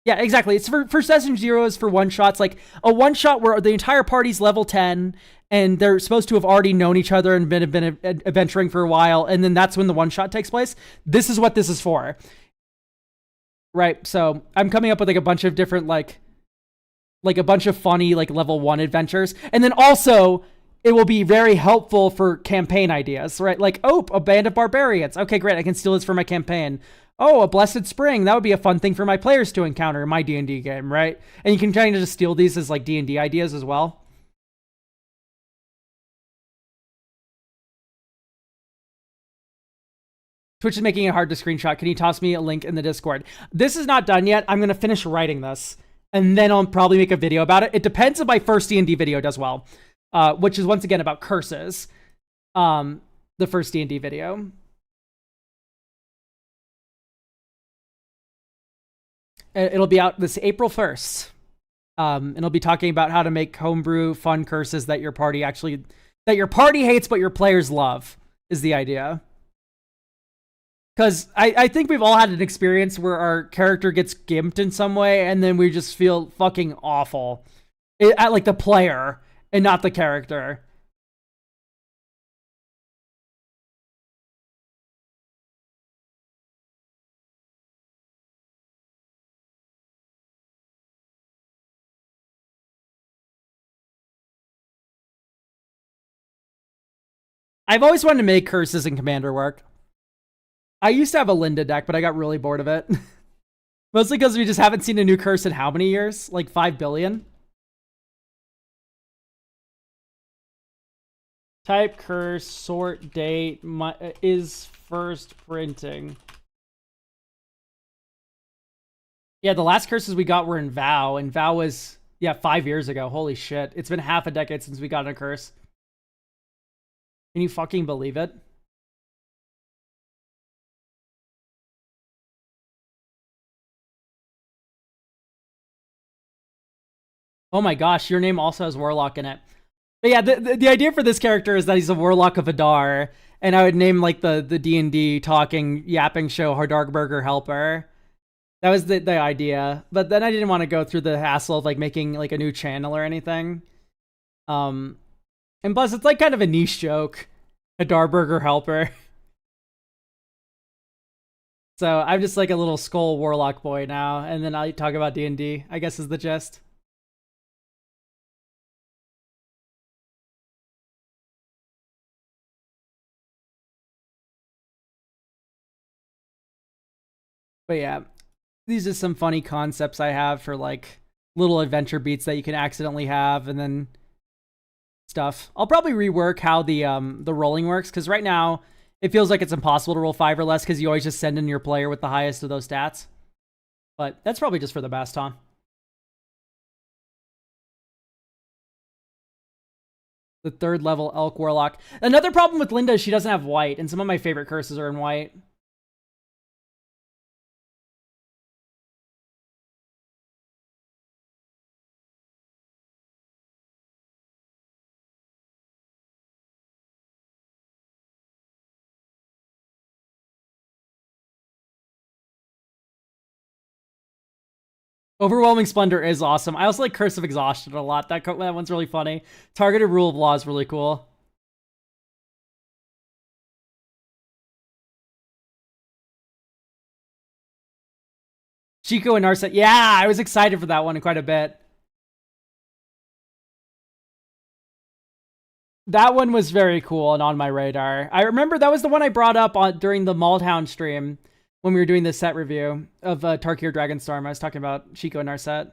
Yeah, exactly. It's for Session Zeros for one shots, like a one shot where the entire party's level 10 and they're supposed to have already known each other and been adventuring for a while. And then that's when the one shot takes place. This is what this is for. Right. So I'm coming up with like a bunch of different, like a bunch of funny, like level 1 adventures. And then also, it will be very helpful for campaign ideas, right? Like, oh, a band of barbarians. Okay, great. I can steal this for my campaign. Oh, a blessed spring. That would be a fun thing for my players to encounter in my D&D game, right? And you can kind of just steal these as like D&D ideas as well. Twitch is making it hard to screenshot. Can you toss me a link in the Discord? This is not done yet. I'm going to finish writing this, and then I'll probably make a video about it. It depends if my first D&D video does well. Which is once again about curses. The first D&D video. It'll be out this April 1st. And it'll be talking about how to make homebrew fun curses that your party hates but your players love is the idea. Because I think we've all had an experience where our character gets gimped in some way and then we just feel fucking awful at like the player and not the character. I've always wanted to make curses in Commander work. I used to have a Linda deck, but I got really bored of it. Mostly because we just haven't seen a new curse in how many years? Like 5 billion? Type curse, sort date, is first printing. Yeah, the last curses we got were in Vow, and Vow was, 5 years ago. Holy shit. It's been half a decade since we got a curse. Can you fucking believe it? Oh my gosh, your name also has Warlock in it. But yeah, the idea for this character is that he's a Warlock of Adar, and I would name like the D&D talking yapping show Darkburger Helper. That was the idea, but then I didn't want to go through the hassle of like making like a new channel or anything. And plus, it's like kind of a niche joke, Darkburger Helper. So I'm just like a little skull Warlock boy now, and then I talk about D&D, I guess is the gist. But yeah, these are some funny concepts I have for like little adventure beats that you can accidentally have, and then stuff. I'll probably rework how the rolling works, because right now it feels like it's impossible to roll 5 or less because you always just send in your player with the highest of those stats. But that's probably just for the best, huh? The 3rd level Elk Warlock. Another problem with Linda is she doesn't have white, and some of my favorite curses are in white. Overwhelming Splendor is awesome. I also like Curse of Exhaustion a lot. That one's really funny. Targeted Rule of Law is really cool. Chico and Narset. Yeah, I was excited for that one quite a bit. That one was very cool and on my radar. I remember that was the one I brought up during the Malltown stream when we were doing the set review of Tarkir Dragonstorm. I was talking about Chico and Narset.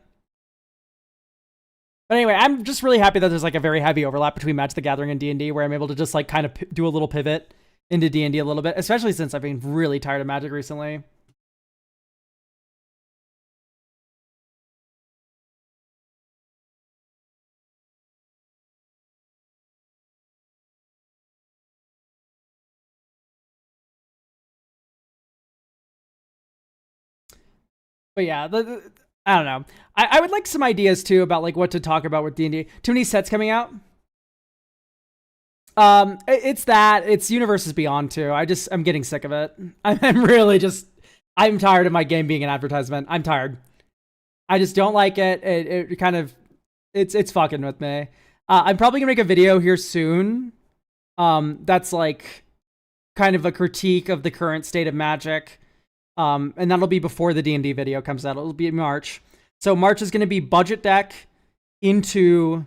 But anyway, I'm just really happy that there's like a very heavy overlap between Magic the Gathering and D&D, where I'm able to just like kind of do a little pivot into D&D a little bit, especially since I've been really tired of Magic recently. But yeah, I don't know. I would like some ideas too about like what to talk about with D&D. Too many sets coming out. It's Universes Beyond too. I'm getting sick of it. I'm really I'm tired of my game being an advertisement. I'm tired. I just don't like it. It kind of it's fucking with me. I'm probably gonna make a video here soon. That's like kind of a critique of the current state of Magic. And that'll be before the D&D video comes out. It'll be in March. So March is going to be budget deck into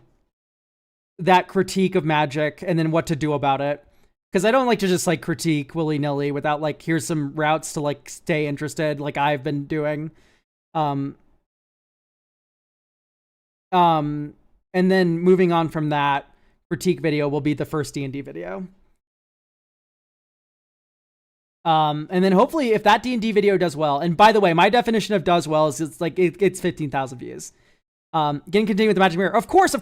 that critique of Magic and then what to do about it. Because I don't like to just like critique willy-nilly without like, here's some routes to like stay interested like I've been doing. And then moving on from that, critique video will be the first D&D video. And then hopefully if that D&D video does well, and by the way, my definition of does well is it's like, it's 15,000 views. Getting continue with the Magic Mirror. Of course.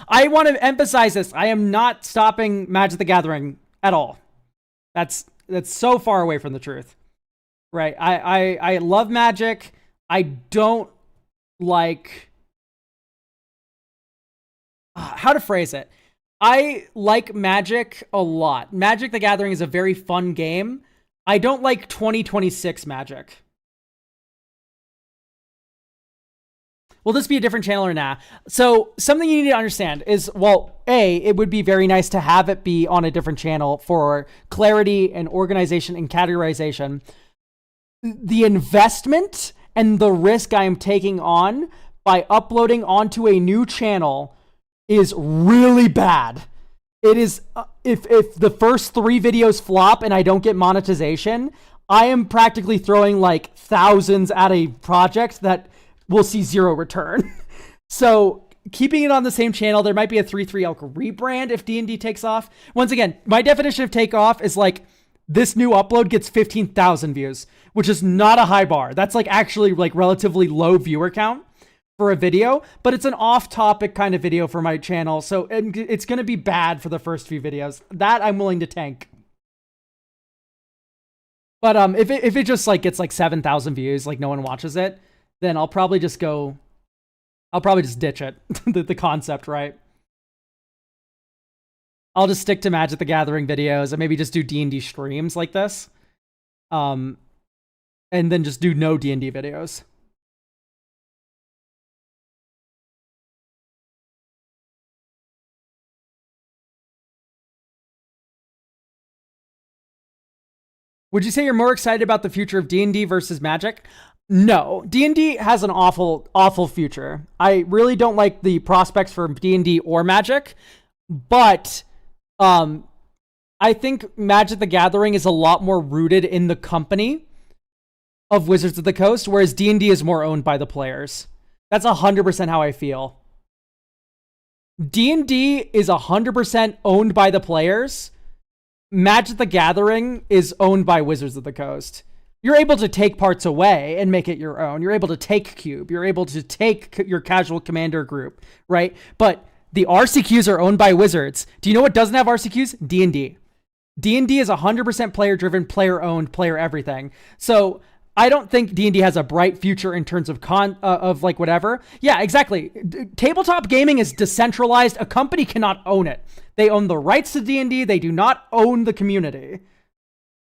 I want to emphasize this. I am not stopping Magic the Gathering at all. That's so far away from the truth. Right. I love Magic. I don't like how to phrase it. I like Magic a lot. Magic the Gathering is a very fun game. I don't like 2026 Magic. Will this be a different channel or nah? So something you need to understand is, well, it would be very nice to have it be on a different channel for clarity and organization and categorization. The investment and the risk I am taking on by uploading onto a new channel is really bad. it is if the first 3 videos flop and I don't get monetization, I am practically throwing like thousands at a project that will see 0 return. So keeping it on the same channel, there might be a 3-3 elk rebrand if D&D takes off. Once again, my definition of take off is like this new upload gets 15,000 views, which is not a high bar. That's like actually like relatively low viewer count for a video, but it's an off-topic kind of video for my channel, so it's going to be bad for the first few videos. That I'm willing to tank. But if it just like gets like 7,000 views, like no one watches it, then I'll probably just ditch it. the concept, right? I'll just stick to Magic the Gathering videos and maybe just do D&D streams like this. And then just do no D&D videos. Would you say you're more excited about the future of D&D versus Magic? No, D&D has an awful, awful future. I really don't like the prospects for D&D or Magic, but I think Magic the Gathering is a lot more rooted in the company of Wizards of the Coast, whereas D&D is more owned by the players. That's 100% how I feel. D&D is 100% owned by the players. Magic the Gathering is owned by Wizards of the Coast. You're able to take parts away and make it your own. You're able to take Cube. You're able to take your casual commander group, right? But the RCQs are owned by Wizards. Do you know what doesn't have RCQs? D&D. D&D is 100% player-driven, player-owned, player everything. So I don't think D&D has a bright future in terms of like whatever. Yeah, exactly. Tabletop gaming is decentralized. A company cannot own it. They own the rights to D&D. They do not own the community,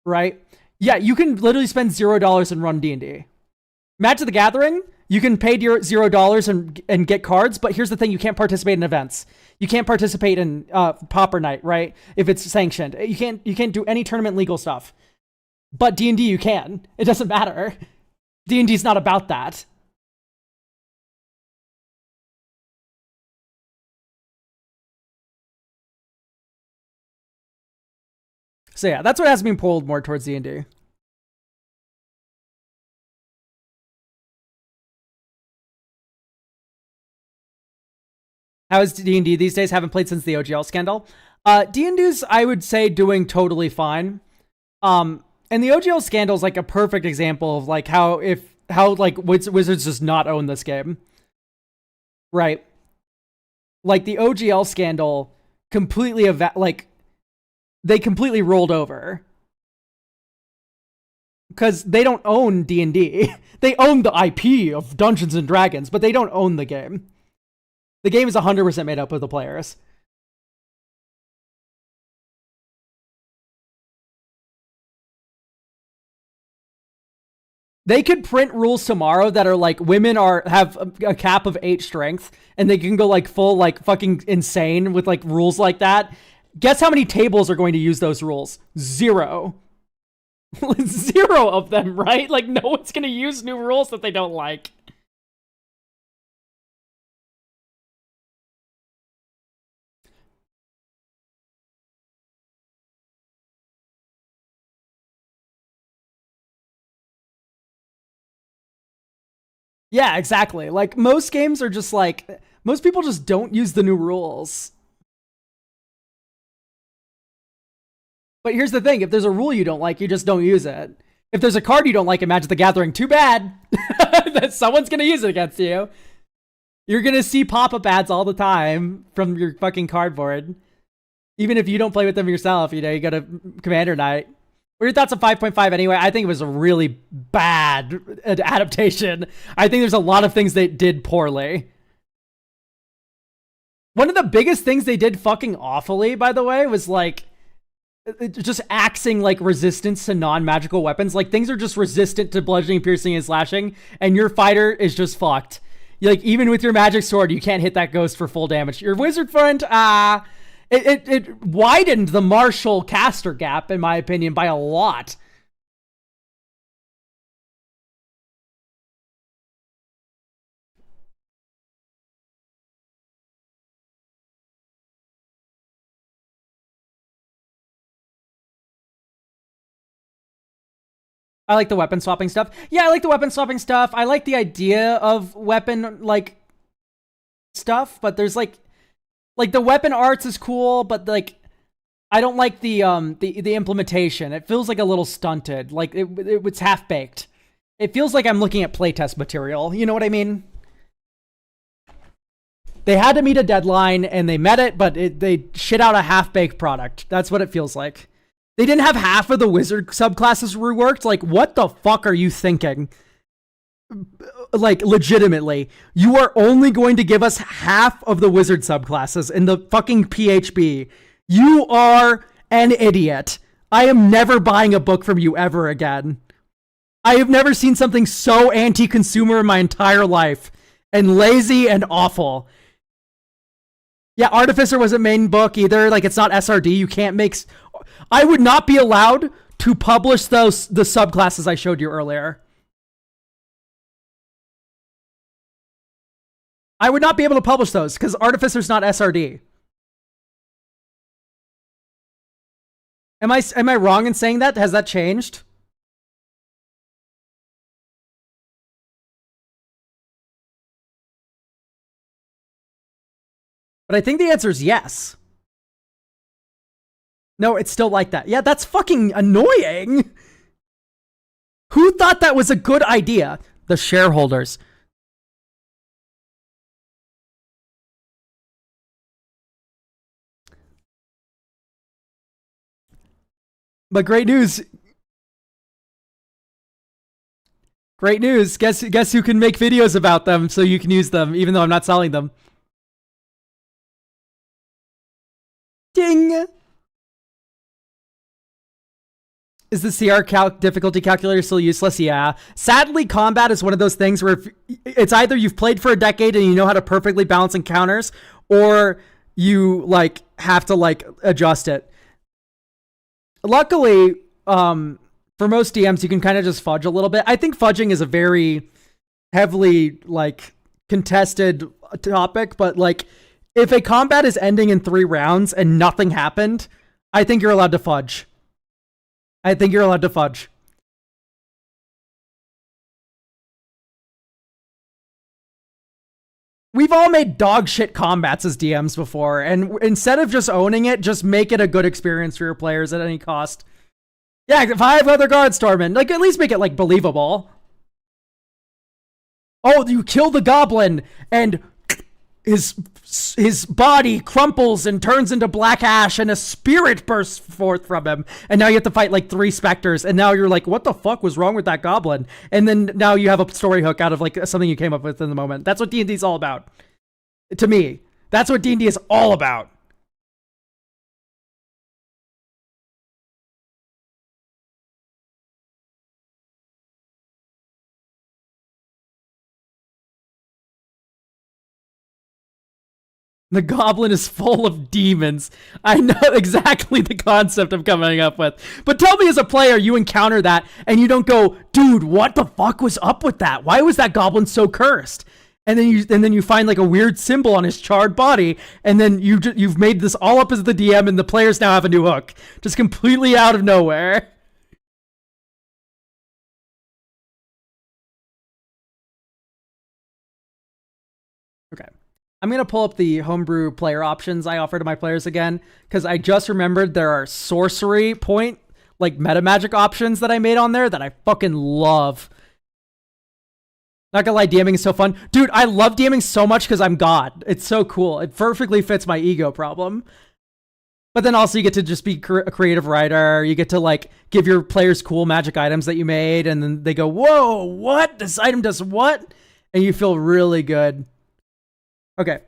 right? Yeah, you can literally spend $0 and run D&D. Magic the Gathering, you can pay $0 and get cards, but here's the thing: you can't participate in events. You can't participate in Pauper Night, right? If it's sanctioned, you can't do any tournament legal stuff. But D&D you can. It doesn't matter. D&D is not about that. So yeah, that's what has me pulled more towards D&D. How is D&D these days? Haven't played since the OGL scandal. D&D's, I would say, doing totally fine. And the OGL scandal is like a perfect example of like how like Wizards does not own this game, right? Like the OGL scandal completely they completely rolled over because they don't own D&D. They own the IP of Dungeons and Dragons, but they don't own the game. The game is 100% made up of the players. They could print rules tomorrow that are like women have a cap of 8 strength, and they can go like full like fucking insane with like rules like that. Guess how many tables are going to use those rules? 0. 0 of them, right? Like no one's going to use new rules that they don't like. Yeah, exactly. Like most games are just like most people just don't use the new rules. But here's the thing, if there's a rule you don't like, you just don't use it. If there's a card you don't like in Magic the Gathering, too bad. Someone's going to use it against you. You're going to see pop-up ads all the time from your fucking cardboard. Even if you don't play with them yourself, you go to Commander Night. What are your thoughts on 5.5 anyway? I think it was a really bad adaptation. I think there's a lot of things they did poorly. One of the biggest things they did fucking awfully, by the way, was like just axing like resistance to non-magical weapons. Like things are just resistant to bludgeoning, piercing, and slashing, and your fighter is just fucked. Like even with your magic sword, you can't hit that ghost for full damage. Your wizard friend, it widened the martial caster gap, in my opinion, by a lot. I like the weapon swapping stuff. Yeah, I like the weapon swapping stuff. I like the idea of weapon like stuff, but there's like the weapon arts is cool, but like I don't like the implementation. It feels like a little stunted. Like it's half baked. It feels like I'm looking at playtest material. You know what I mean? They had to meet a deadline and they met it, but they shit out a half baked product. That's what it feels like. They didn't have half of the wizard subclasses reworked. Like, what the fuck are you thinking? Like, legitimately, you are only going to give us half of the wizard subclasses in the fucking PHB. You are an idiot. I am never buying a book from you ever again. I have never seen something so anti-consumer in my entire life. And lazy and awful. Yeah, Artificer wasn't main book either. Like, it's not SRD. You can't make... I would not be allowed to publish the subclasses I showed you earlier. I would not be able to publish those because Artificer's not SRD. Am I wrong in saying that? Has that changed? But I think the answer is yes. No, it's still like that. Yeah, that's fucking annoying. Who thought that was a good idea? The shareholders. But great news. Great news. Guess who can make videos about them so you can use them, even though I'm not selling them. Ding. Is the CR difficulty calculator still useless? Yeah. Sadly, combat is one of those things where it's either you've played for a decade and you know how to perfectly balance encounters, or you like have to like adjust it. Luckily, for most DMs, you can kind of just fudge a little bit. I think fudging is a very heavily like contested topic, but like if a combat is ending in 3 rounds and nothing happened, I think you're allowed to fudge. I think you're allowed to fudge. We've all made dog shit combats as DMs before, and instead of just owning it, just make it a good experience for your players at any cost. Yeah, 5 other guard stormmen. Like, at least make it, like, believable. Oh, you kill the goblin, and his body crumples and turns into black ash, and a spirit bursts forth from him. And now you have to fight like 3 specters, and now you're like, what the fuck was wrong with that goblin? And then now you have a story hook out of like something you came up with in the moment. That's what D&D is all about. To me, that's what D&D is all about. The goblin is full of demons. I know exactly the concept I'm coming up with. But tell me as a player, you encounter that and you don't go, dude, what the fuck was up with that? Why was that goblin so cursed? And then you find like a weird symbol on his charred body, and then you've made this all up as the DM, and the players now have a new hook, just completely out of nowhere. Okay. I'm going to pull up the homebrew player options I offer to my players again, because I just remembered there are sorcery point, like meta magic options that I made on there that I fucking love. Not gonna lie, DMing is so fun. Dude, I love DMing so much because I'm God. It's so cool. It perfectly fits my ego problem. But then also you get to just be a creative writer. You get to like give your players cool magic items that you made, and then they go, whoa, what? This item does what? And you feel really good. Okay,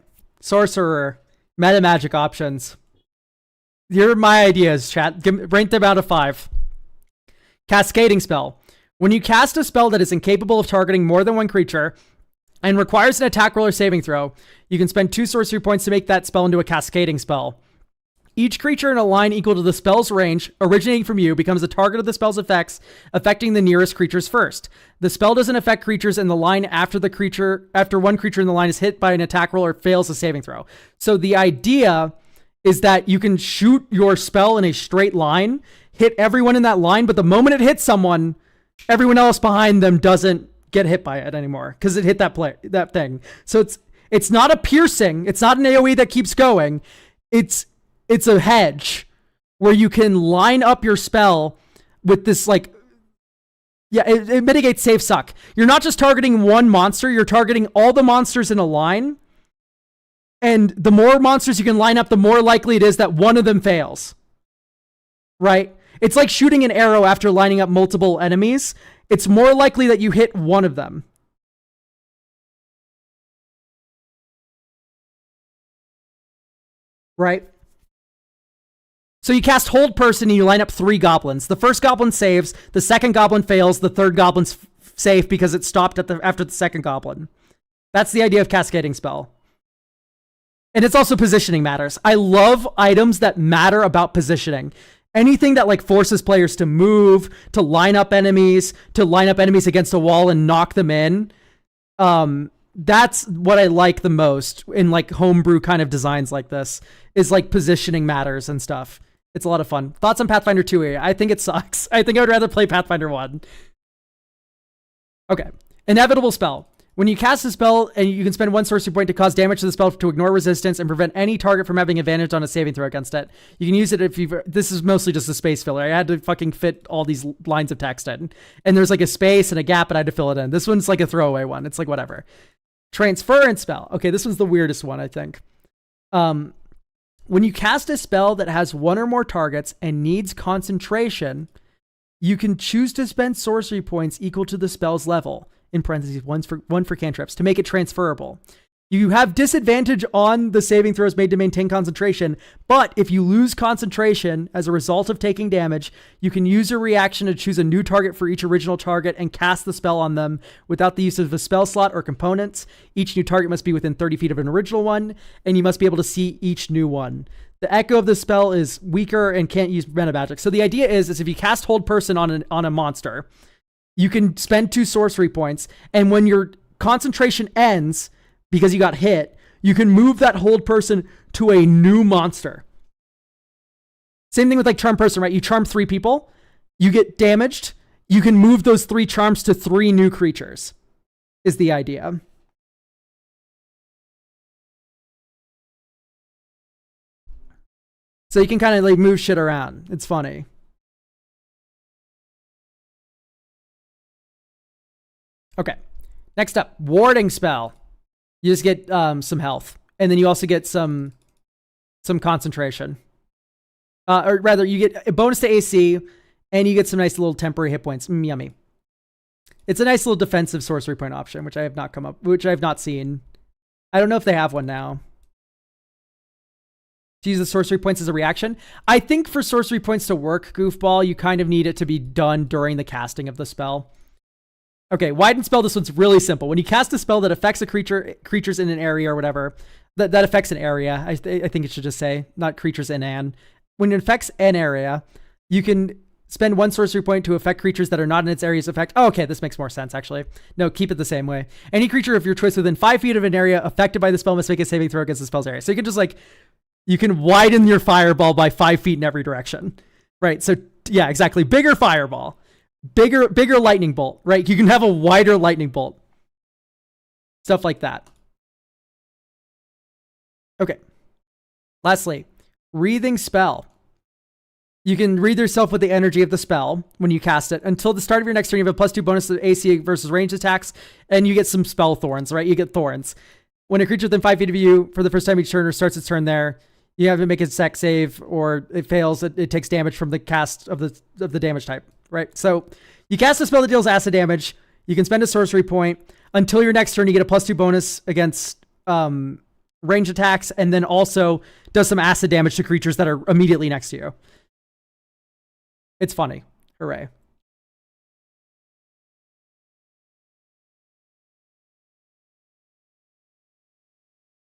sorcerer, meta magic options. Here are my ideas, chat. Rank them out of 5. Cascading spell. When you cast a spell that is incapable of targeting more than one creature and requires an attack roll or saving throw, you can spend 2 sorcery points to make that spell into a cascading spell. Each creature in a line equal to the spell's range, originating from you, becomes the target of the spell's effects, affecting the nearest creatures first. The spell doesn't affect creatures in the line after one creature in the line is hit by an attack roll or fails a saving throw. So the idea is that you can shoot your spell in a straight line, hit everyone in that line, but the moment it hits someone, everyone else behind them doesn't get hit by it anymore because it hit that thing. So it's not a piercing. It's not an AoE that keeps going. It's a hedge where you can line up your spell with this like. Yeah, it mitigates save suck. You're not just targeting one monster, you're targeting all the monsters in a line. And the more monsters you can line up, the more likely it is that one of them fails. Right? It's like shooting an arrow after lining up multiple enemies. It's more likely that you hit one of them. Right? So you cast Hold Person and you line up 3 goblins. The first goblin saves, the second goblin fails, the third goblin's safe because it stopped after the second goblin. That's the idea of cascading spell. And it's also positioning matters. I love items that matter about positioning. Anything that like forces players to move, to line up enemies against a wall and knock them in. That's what I like the most in like homebrew kind of designs like this, is like positioning matters and stuff. It's a lot of fun. Thoughts on Pathfinder 2? I think it sucks. I think I would rather play Pathfinder 1. Okay. Inevitable spell. When you cast a spell, and you can spend 1 sorcery point to cause damage to the spell to ignore resistance and prevent any target from having advantage on a saving throw against it. You can use it if you've... This is mostly just a space filler. I had to fucking fit all these lines of text in. And there's like a space and a gap, and I had to fill it in. This one's like a throwaway one. It's like whatever. Transference spell. Okay, this one's the weirdest one, I think. When you cast a spell that has 1 or more targets and needs concentration, you can choose to spend sorcery points equal to the spell's level, in parentheses, one for cantrips, to make it transferable. You have disadvantage on the saving throws made to maintain concentration, but if you lose concentration as a result of taking damage, you can use your reaction to choose a new target for each original target and cast the spell on them without the use of a spell slot or components. Each new target must be within 30 feet of an original one, and you must be able to see each new one. The echo of the spell is weaker and can't use meta magic. So the idea is if you cast Hold Person on a monster, you can spend 2 sorcery points, and when your concentration ends, because you got hit, you can move that Hold Person to a new monster. Same thing with like Charm Person, right? You charm 3 people, you get damaged, you can move those 3 charms to 3 new creatures, is the idea. So you can kind of like move shit around. It's funny. Okay. Next up, Warding spell. You just get some health, and then you also get some concentration. Or rather, you get a bonus to AC, and you get some nice little temporary hit points. Yummy. It's a nice little defensive sorcery point option, which I have not seen. I don't know if they have one now. To use the sorcery points as a reaction. I think for sorcery points to work, Goofball, you kind of need it to be done during the casting of the spell. Okay, Widen spell, this one's really simple. When you cast a spell that affects creatures in an area or whatever, that affects an area, I think it should just say, not creatures in an. When it affects an area, you can spend 1 sorcery point to affect creatures that are not in its area's effect. Oh, okay, this makes more sense, actually. No, keep it the same way. Any creature of your choice within 5 feet of an area affected by the spell must make a saving throw against the spell's area. So you can just like, you can widen your fireball by 5 feet in every direction. Right, so yeah, exactly. Bigger fireball. Bigger lightning bolt, right? You can have a wider lightning bolt. Stuff like that. Okay. Lastly, Wreathing spell. You can wreathe yourself with the energy of the spell when you cast it. Until the start of your next turn, you have a +2 bonus to AC versus ranged attacks, and you get some spell thorns, right? You get thorns. When a creature within 5 feet of you for the first time each turn or starts its turn there, you have to make a Dex save, or it fails, it takes damage from the cast of the damage type. Right, so you cast a spell that deals acid damage. You can spend a sorcery point. Until your next turn, you get a +2 bonus against range attacks, and then also does some acid damage to creatures that are immediately next to you. It's funny. Hooray.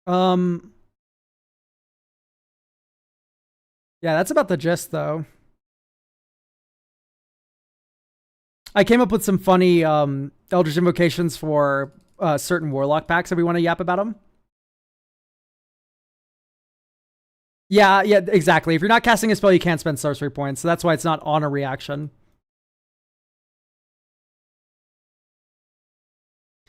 Yeah, that's about the gist, though. I came up with some funny Eldritch Invocations for certain Warlock packs if we want to yap about them. Yeah, exactly. If you're not casting a spell, you can't spend sorcery points, so that's why it's not on a reaction.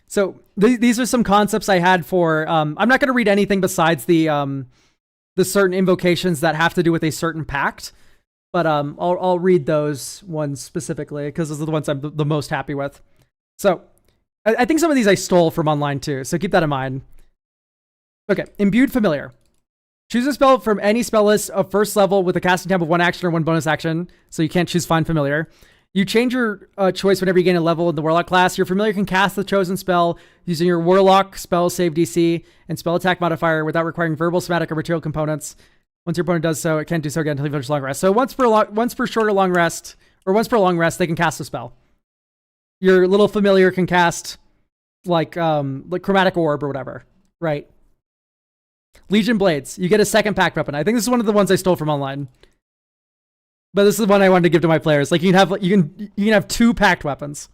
So these are some concepts I had for. I'm not going to read anything besides the certain invocations that have to do with a certain pact, but I'll read those ones specifically because those are the ones I'm the most happy with. So I think some of these I stole from online too, so keep that in mind. Okay, Imbued Familiar. Choose a spell from any spell list of first level with a casting time of 1 action or 1 bonus action, so you can't choose Find Familiar. You change your choice whenever you gain a level in the Warlock class. Your Familiar can cast the chosen spell using your Warlock spell save DC and spell attack modifier without requiring verbal, somatic, or material components. Once your opponent does so, it can't do so again until you finish long rest. So once per short or long rest, or once per long rest, they can cast a spell. Your little Familiar can cast like Chromatic Orb or whatever, right? Legion Blades. You get a second pact weapon. I think this is one of the ones I stole from online. But this is one I wanted to give to my players. Like you can have 2 pact weapons.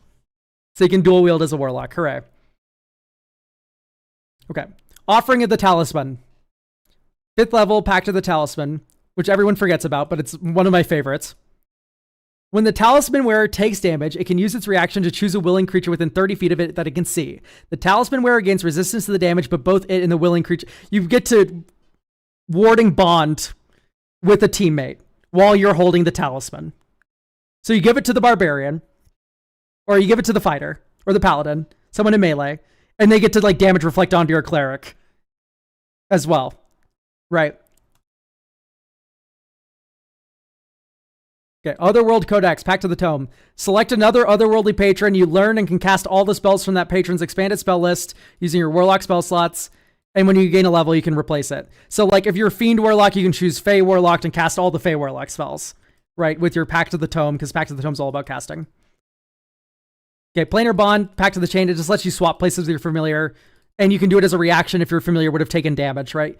So you can dual wield as a warlock. Hooray. Okay. Offering of the Talisman. 5th level Pact of the Talisman, which everyone forgets about, but it's one of my favorites. When the Talisman wearer takes damage, it can use its reaction to choose a willing creature within 30 feet of it that it can see. The Talisman wearer gains resistance to the damage, but both it and the willing creature... You get to warding bond with a teammate while you're holding the Talisman. So you give it to the Barbarian, or you give it to the Fighter, or the Paladin, someone in melee, and they get to like damage reflect onto your Cleric as well. Right. Okay, Otherworld Codex, Pact of the Tome. Select another otherworldly patron. You learn and can cast all the spells from that patron's expanded spell list using your Warlock spell slots. And when you gain a level, you can replace it. So, like, if you're Fiend Warlock, you can choose Fey Warlock and cast all the Fey Warlock spells, right? With your Pact of the Tome, because Pact of the Tome is all about casting. Okay, Planar Bond, Pact of the Chain. It just lets you swap places with your Familiar. And you can do it as a reaction if your Familiar would have taken damage, right?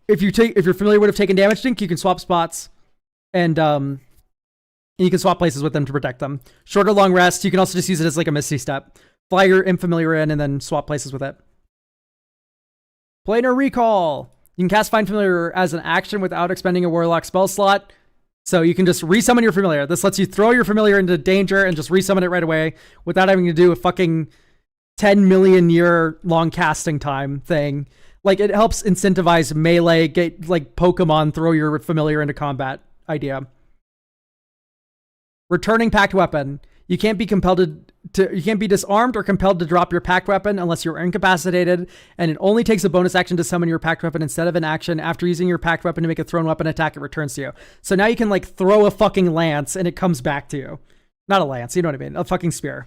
If your Familiar would have taken damage, Dink, you can swap spots. And, you can swap places with them to protect them. Short or long rest, you can also just use it as like a Misty Step. Fly your Infamiliar in and then swap places with it. Planar Recall. You can cast Find Familiar as an action without expending a Warlock spell slot. So you can just resummon your Familiar. This lets you throw your Familiar into danger and just resummon it right away without having to do a fucking 10 million year long casting time thing. Like, it helps incentivize melee, get like Pokemon, throw your Familiar into combat idea. Returning Pact Weapon. You can't be you can't be disarmed or compelled to drop your Pact Weapon unless you're incapacitated, and it only takes a bonus action to summon your Pact Weapon instead of an action. After using your Pact Weapon to make a thrown weapon attack, it returns to you. So now you can like throw a fucking lance and it comes back to you. Not a lance, you know what I mean? A fucking spear.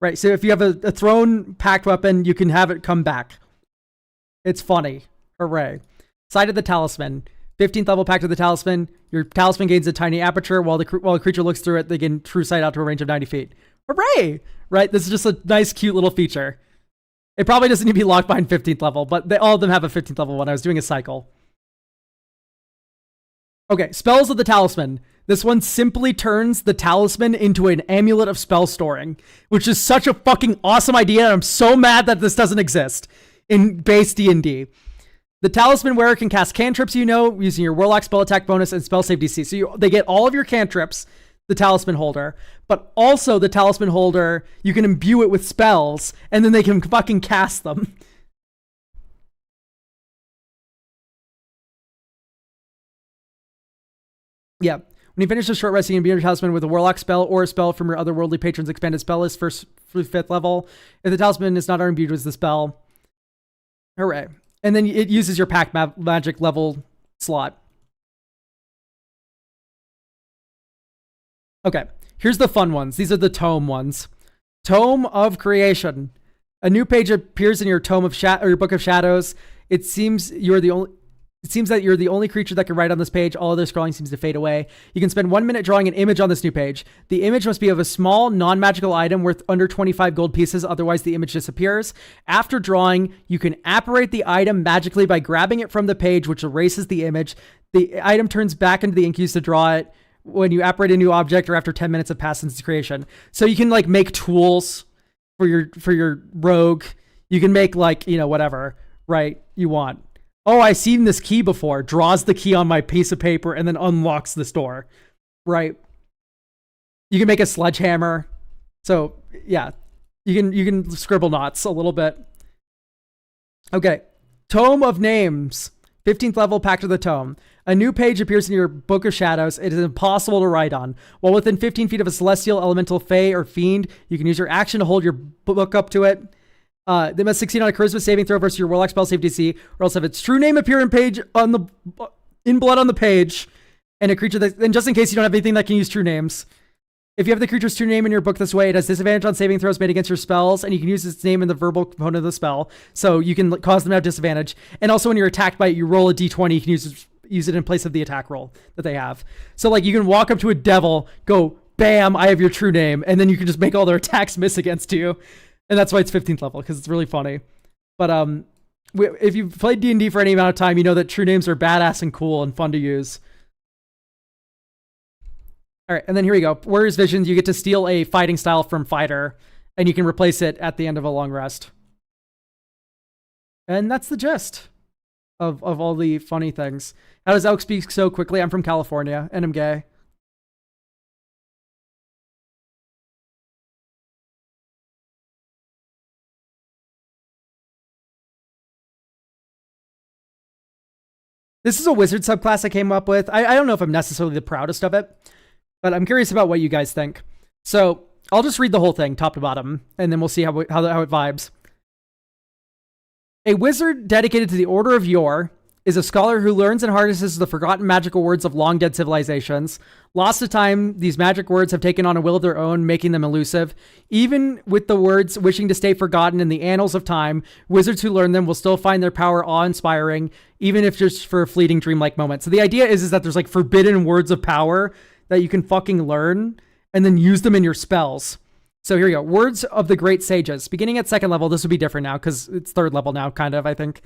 Right, so if you have a thrown Pact Weapon, you can have it come back. It's funny. Hooray. Side of the Talisman. 15th level Pact of the Talisman. Your Talisman gains a tiny aperture. While a creature looks through it, they gain true sight out to a range of 90 feet. Hooray! Right? This is just a nice, cute little feature. It probably doesn't need to be locked behind 15th level, but all of them have a 15th level one. I was doing a cycle. Okay, Spells of the Talisman. This one simply turns the Talisman into an amulet of spell storing, which is such a fucking awesome idea, and I'm so mad that this doesn't exist in base D&D. The Talisman wearer can cast cantrips, using your Warlock spell attack bonus and spell save DC. So they get all of your cantrips, the Talisman holder, but also the Talisman holder, you can imbue it with spells, and then they can fucking cast them. Yeah. When you finish a short rest, you can imbue your Talisman with a Warlock spell or a spell from your otherworldly patron's expanded spell list for 5th level. If the Talisman is not imbued with the spell, hooray. And then it uses your Pact Magic level slot. Okay, here's the fun ones. These are the Tome ones. Tome of Creation. A new page appears in your Tome of or your Book of Shadows. It seems that you're the only creature that can write on this page. All other scrolling seems to fade away. You can spend 1 minute drawing an image on this new page. The image must be of a small, non-magical item worth under 25 gold pieces, otherwise the image disappears. After drawing, you can apparate the item magically by grabbing it from the page, which erases the image. The item turns back into the ink used to draw it when you apparate a new object or after 10 minutes have passed since its creation. So you can like make tools for your rogue. You can make like, whatever, right, you want. Oh, I've seen this key before. Draws the key on my piece of paper and then unlocks this door, right? You can make a sledgehammer. So, yeah. You can scribble knots a little bit. Okay. Tome of Names. 15th level, Pact of the Tome. A new page appears in your Book of Shadows. It is impossible to write on. While within 15 feet of a celestial, elemental, fae, or fiend, you can use your action to hold your book up to it. They must succeed on a charisma saving throw versus your Warlock spell save DC, or else have its true name appear in blood on the page, and a creature that, and just in case you don't have anything that can use true names. If you have the creature's true name in your book this way, it has disadvantage on saving throws made against your spells, and you can use its name in the verbal component of the spell, so you can cause them to have disadvantage. And also when you're attacked by it, you roll a d20, you can use it in place of the attack roll that they have. So like you can walk up to a devil, go, bam, I have your true name, and then you can just make all their attacks miss against you. And that's why it's 15th level, because it's really funny. But if you've played D&D for any amount of time, you know that true names are badass and cool and fun to use. All right, and then here we go. Warrior's Visions, you get to steal a fighting style from Fighter, and you can replace it at the end of a long rest. And that's the gist of all the funny things. How does Elk speak so quickly? I'm from California, and I'm gay. This is a wizard subclass I came up with. I don't know if I'm necessarily the proudest of it, but I'm curious about what you guys think. So I'll just read the whole thing, top to bottom, and then we'll see how it vibes. A wizard dedicated to the Order of Yore is a scholar who learns and harnesses the forgotten magical words of long-dead civilizations. Lost to time, these magic words have taken on a will of their own, making them elusive. Even with the words wishing to stay forgotten in the annals of time, wizards who learn them will still find their power awe-inspiring, even if just for a fleeting dreamlike moment. So the idea is that there's like forbidden words of power that you can fucking learn and then use them in your spells. So here we go. Words of the Great Sages. Beginning at 2nd level, this would be different now because it's 3rd level now, kind of, I think.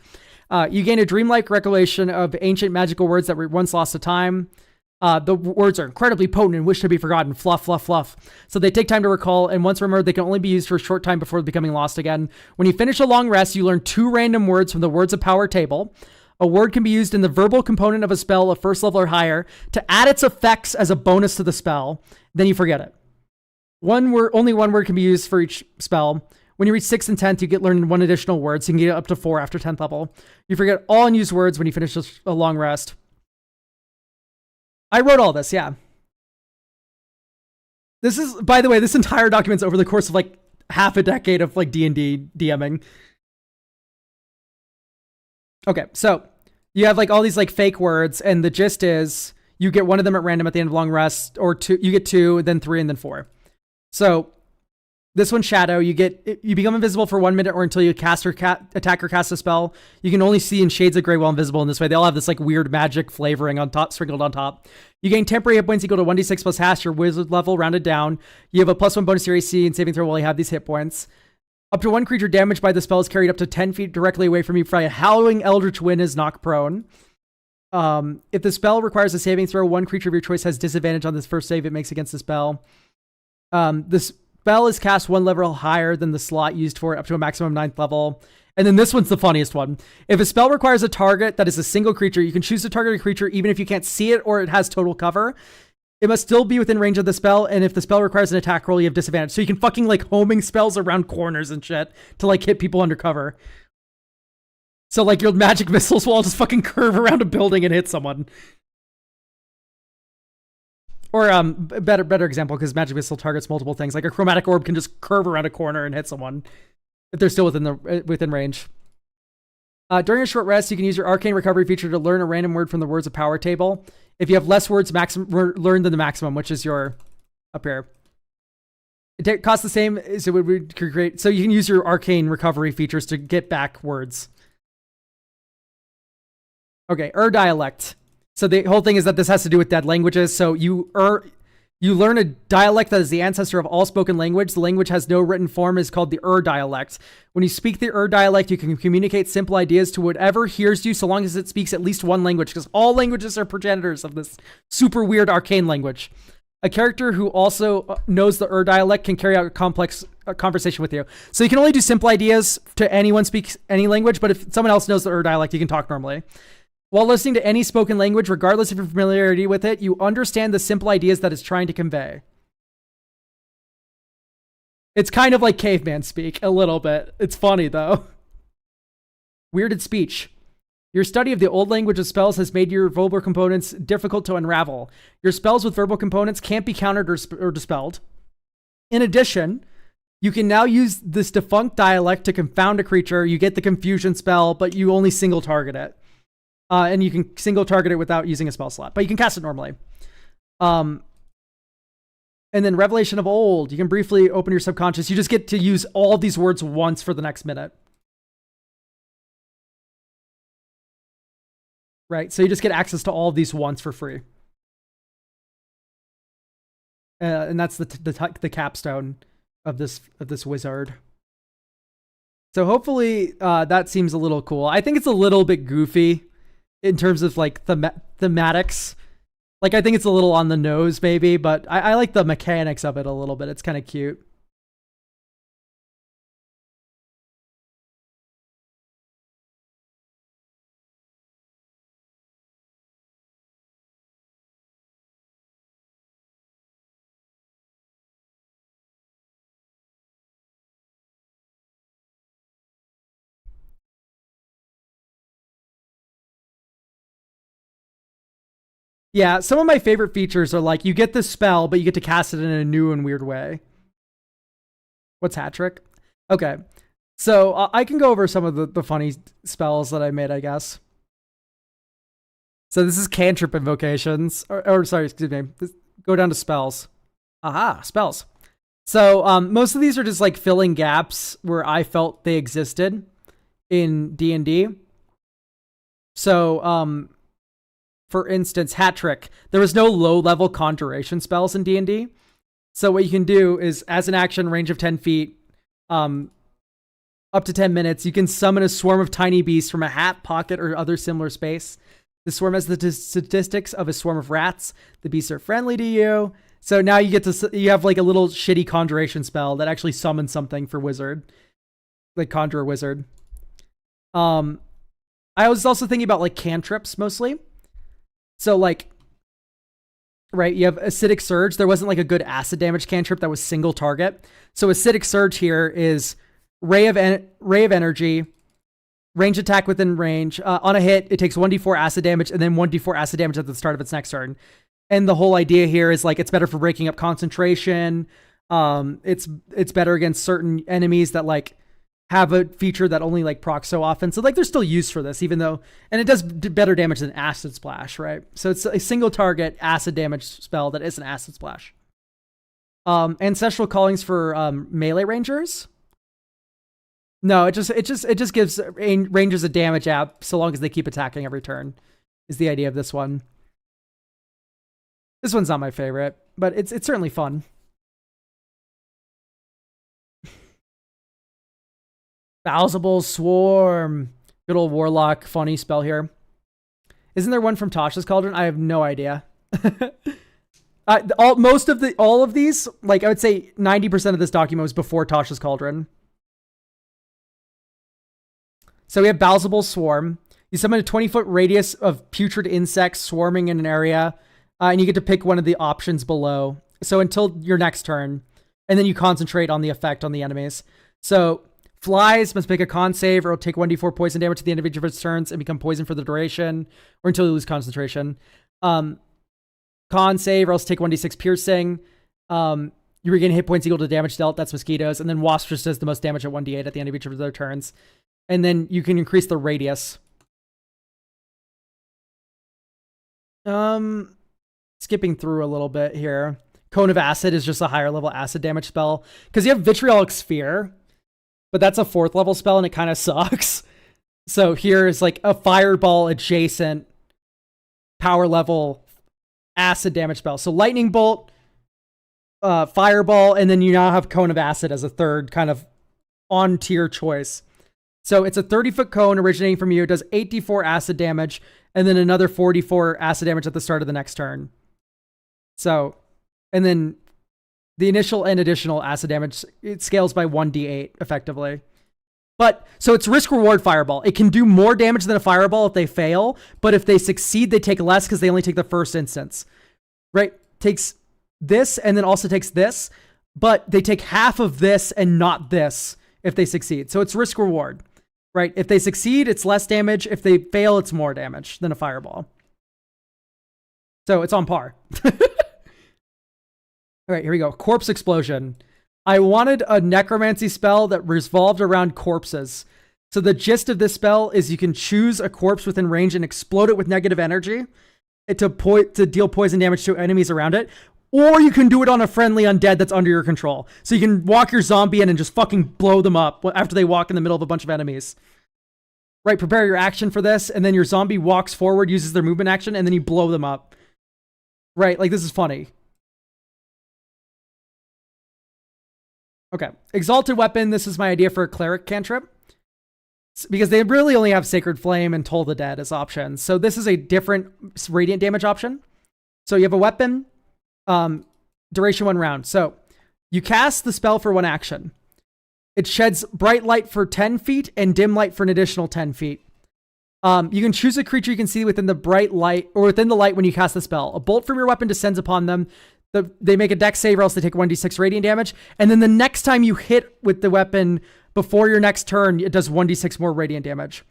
You gain a dreamlike recollection of ancient magical words that were once lost to time. The words are incredibly potent and wish to be forgotten. Fluff, fluff, fluff. So they take time to recall, and once remembered, they can only be used for a short time before becoming lost again. When you finish a long rest, you learn 2 random words from the Words of Power table. A word can be used in the verbal component of a spell of 1st level or higher to add its effects as a bonus to the spell. Then you forget it. Only one word can be used for each spell. When you reach 6th and 10th, you learn 1 additional word, so you can get up to 4 after 10th level. You forget all unused words when you finish a long rest. I wrote all this, yeah. This is, by the way, this entire document's over the course of like half a decade of like D&D DMing. Okay, so you have like all these like fake words, and the gist is you get one of them at random at the end of long rest, or 2, you get 2, then 3, and then 4. So this one's Shadow. You become invisible for 1 minute or until you cast or attack or cast a spell. You can only see in shades of gray while invisible in this way. They all have this like weird magic flavoring on top, sprinkled on top. You gain temporary hit points equal to 1d6 plus hash, your wizard level rounded down. You have a +1 bonus to your AC and saving throw while you have these hit points. Up to 1 creature damaged by the spell is carried up to 10 feet directly away from you by a howling eldritch wind is knocked prone. If the spell requires a saving throw, 1 creature of your choice has disadvantage on this first save it makes against the spell. This spell is cast 1 level higher than the slot used for it, up to a maximum 9th level. And then this one's the funniest one. If a spell requires a target that is a single creature, you can choose to target a creature even if you can't see it or it has total cover. It must still be within range of the spell, and if the spell requires an attack roll, you have disadvantage. So you can fucking like homing spells around corners and shit to like hit people undercover. So like your magic missiles will all just fucking curve around a building and hit someone. Or better example, because magic missile targets multiple things. Like a chromatic orb can just curve around a corner and hit someone if they're still within range. During a short rest, you can use your arcane recovery feature to learn a random word from the Words of Power table. If you have less words learned than the maximum, which is your up here. It costs the same, so it would create. So you can use your arcane recovery features to get back words. Okay, dialect. So the whole thing is that this has to do with dead languages. So you learn a dialect that is the ancestor of all spoken language. The language has no written form, is called the dialect. When you speak the dialect, you can communicate simple ideas to whatever hears you, so long as it speaks at least 1 language, because all languages are progenitors of this super weird arcane language. A character who also knows the dialect can carry out a complex conversation with you. So you can only do simple ideas to anyone speaks any language, but if someone else knows the dialect, you can talk normally. While listening to any spoken language, regardless of your familiarity with it, you understand the simple ideas that it's trying to convey. It's kind of like caveman speak, a little bit. It's funny, though. Weirded speech. Your study of the old language of spells has made your verbal components difficult to unravel. Your spells with verbal components can't be countered or dispelled. In addition, you can now use this defunct dialect to confound a creature. You get the confusion spell, but you only single target it. And you can single target it without using a spell slot, but you can cast it normally. And then Revelation of Old. You can briefly open your subconscious. You just get to use all these words once for the next minute. Right? So you just get access to all of these once for free. And that's the capstone of this wizard. So hopefully that seems a little cool. I think it's a little bit goofy in terms of like thematics. Like I think it's a little on the nose maybe, but I like the mechanics of it a little bit. It's kind of cute. Yeah, some of my favorite features are like you get this spell, but you get to cast it in a new and weird way. What's hat trick? Okay, so I can go over some of the funny spells that I made, I guess. So this is cantrip invocations, or sorry, excuse me. Go down to spells. Aha, spells. So most of these are just like filling gaps where I felt they existed in D&D. So for instance, hat trick. There was no low-level conjuration spells in D&D. So what you can do is, as an action, range of 10 feet, up to 10 minutes, you can summon a swarm of tiny beasts from a hat, pocket, or other similar space. The swarm has the statistics of a swarm of rats. The beasts are friendly to you. So now you have like a little shitty conjuration spell that actually summons something for wizard. Like conjure a wizard. I was also thinking about like cantrips mostly. So like, right, you have acidic surge. There wasn't like a good acid damage cantrip that was single target. So acidic surge here is ray of energy, range attack within range. On a hit, it takes 1d4 acid damage and then 1d4 acid damage at the start of its next turn. And the whole idea here is like it's better for breaking up concentration. It's better against certain enemies that like have a feature that only like procs so often. So like there's still use for this, even though, and it does better damage than acid splash, right? So it's a single target acid damage spell that is an acid splash. Ancestral callings for melee rangers. No, it just gives rangers a damage app so long as they keep attacking every turn is the idea of this one. This one's not my favorite, but it's certainly fun. Thousable Swarm. Good old Warlock, funny spell here. Isn't there one from Tasha's Cauldron? I have no idea. All of these, like I would say 90% of this document was before Tasha's Cauldron. So we have Balzable Swarm. You summon a 20-foot radius of putrid insects swarming in an area, and you get to pick one of the options below. So until your next turn, and then you concentrate on the effect on the enemies. So flies must make a con save or it'll take 1d4 poison damage at the end of each of its turns and become poison for the duration or until you lose concentration. Con save or else take 1d6 piercing. You regain hit points equal to damage dealt. That's mosquitoes. And then wasp just does the most damage at 1d8 at the end of each of their turns. And then you can increase the radius. Skipping through a little bit here. Cone of Acid is just a higher level acid damage spell. Because you have Vitriolic Sphere. But that's a 4th level spell and it kind of sucks. So here is like a fireball adjacent power level acid damage spell. So lightning bolt, fireball, and then you now have Cone of Acid as a third kind of on tier choice. So it's a 30-foot cone originating from you. It does 8d4 acid damage and then another 44 acid damage at the start of the next turn. So, and then the initial and additional acid damage, it scales by 1d8 effectively. But, so it's risk reward fireball. It can do more damage than a fireball if they fail, but if they succeed, they take less because they only take the first instance. Right? Takes this and then also takes this. but they take half of this and not this if they succeed. So it's risk reward, right? If they succeed, it's less damage. If they fail, it's more damage than a fireball. So it's on par. All right, here we go. Corpse explosion. I wanted a necromancy spell that revolved around corpses. So the gist of this spell is you can choose a corpse within range and explode it with negative energy to deal poison damage to enemies around it. Or you can do it on a friendly undead that's under your control. So you can walk your zombie in and just fucking blow them up after they walk in the middle of a bunch of enemies. Right, prepare your action for this, and then your zombie walks forward, uses their movement action, and then you blow them up. Right, like this is funny. Okay, Exalted Weapon. This is my idea for a cleric cantrip, because they really only have Sacred Flame and Toll the Dead as options. So this is a different radiant damage option. So you have a weapon, duration 1 round. So you cast the spell for 1 action. It sheds bright light for 10 feet and dim light for an additional 10 feet. You can choose a creature you can see within the bright light or within the light when you cast the spell. A bolt from your weapon descends upon them. They make a dex save or else they take 1d6 radiant damage. And then the next time you hit with the weapon before your next turn, it does 1d6 more radiant damage.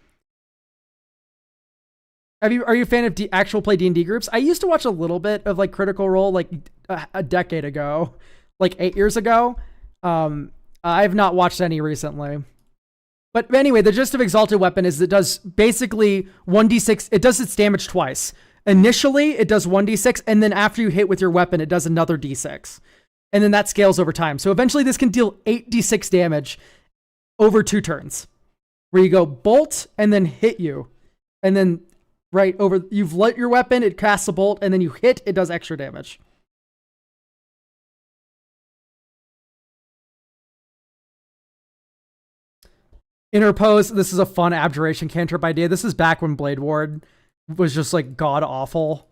Are you a fan of actual play D&D groups? I used to watch a little bit of like Critical Role like a decade ago, like 8 years ago. I've not watched any recently. But anyway, the gist of Exalted Weapon is it does basically 1d6. It does its damage twice. Initially, it does 1d6, and then after you hit with your weapon, it does another d6. And then that scales over time. So eventually this can deal 8d6 damage over 2 turns. Where you go bolt and then hit you. And then right over, you've lit your weapon, it casts a bolt, and then you hit, it does extra damage. Interpose. This is a fun abjuration cantrip idea. This is back when Blade Ward was just like god awful.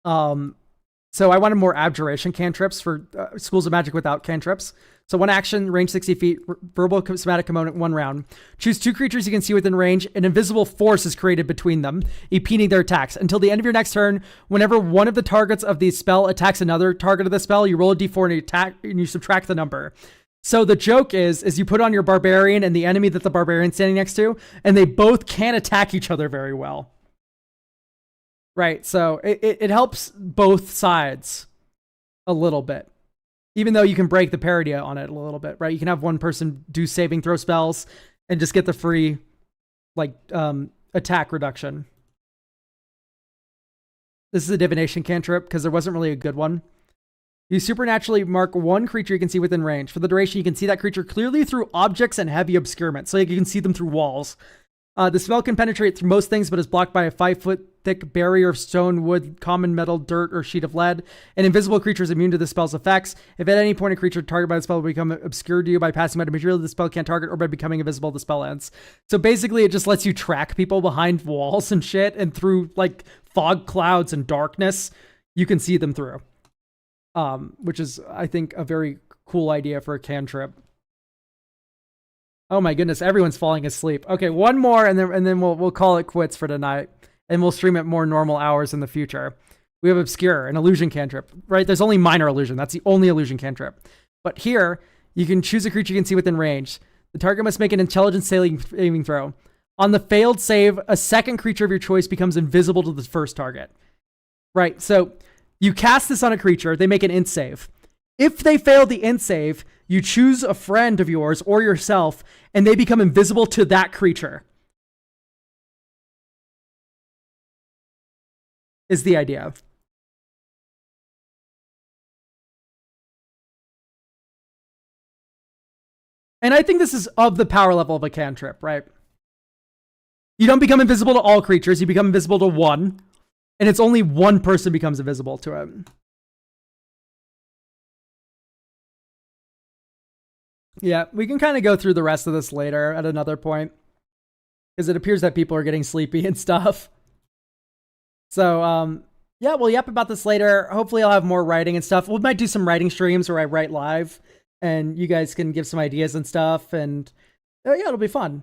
So I wanted more abjuration cantrips for Schools of Magic without cantrips. So 1 action, range 60 feet, verbal somatic component, 1 round. Choose 2 creatures you can see within range. An invisible force is created between them, impeding their attacks. Until the end of your next turn, whenever one of the targets of the spell attacks another target of the spell, you roll a d4 and you attack and you subtract the number. So the joke is you put on your barbarian and the enemy that the barbarian's standing next to, and they both can't attack each other very well. Right, so it helps both sides a little bit. Even though you can break the parity on it a little bit, right? You can have one person do saving throw spells and just get the free, like, attack reduction. This is a divination cantrip because there wasn't really a good one. You supernaturally mark 1 creature you can see within range. For the duration, you can see that creature clearly through objects and heavy obscurement, so you can see them through walls. The spell can penetrate through most things, but is blocked by a 5-foot thick barrier of stone, wood, common metal, dirt, or sheet of lead. An invisible creature is immune to the spell's effects. If at any point a creature targeted by the spell will become obscured to you by passing by the material the spell can't target or by becoming invisible, the spell ends. So basically, it just lets you track people behind walls and shit, and through like fog clouds and darkness, you can see them through. Which is, I think, a very cool idea for a cantrip. Oh my goodness, everyone's falling asleep. Okay, one more, and then we'll call it quits for tonight, and we'll stream at more normal hours in the future. We have Obscure, an illusion cantrip, right? There's only minor illusion. That's the only illusion cantrip. But here, you can choose a creature you can see within range. The target must make an intelligence saving throw. On the failed save, a second creature of your choice becomes invisible to the first target. Right, so you cast this on a creature, they make an int save. If they fail the int save, you choose a friend of yours or yourself, and they become invisible to that creature. Is the idea. And I think this is of the power level of a cantrip, right? You don't become invisible to all creatures, you become invisible to one, and it's only one person becomes invisible to it. Yeah, we can kind of go through the rest of this later at another point, because it appears that people are getting sleepy and stuff. So, yeah, we'll yap about this later. Hopefully I'll have more writing and stuff. We might do some writing streams where I write live, and you guys can give some ideas and stuff, and yeah, it'll be fun.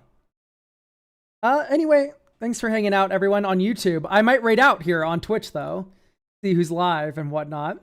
Anyway, thanks for hanging out, everyone, on YouTube. I might raid out here on Twitch, though. See who's live and whatnot.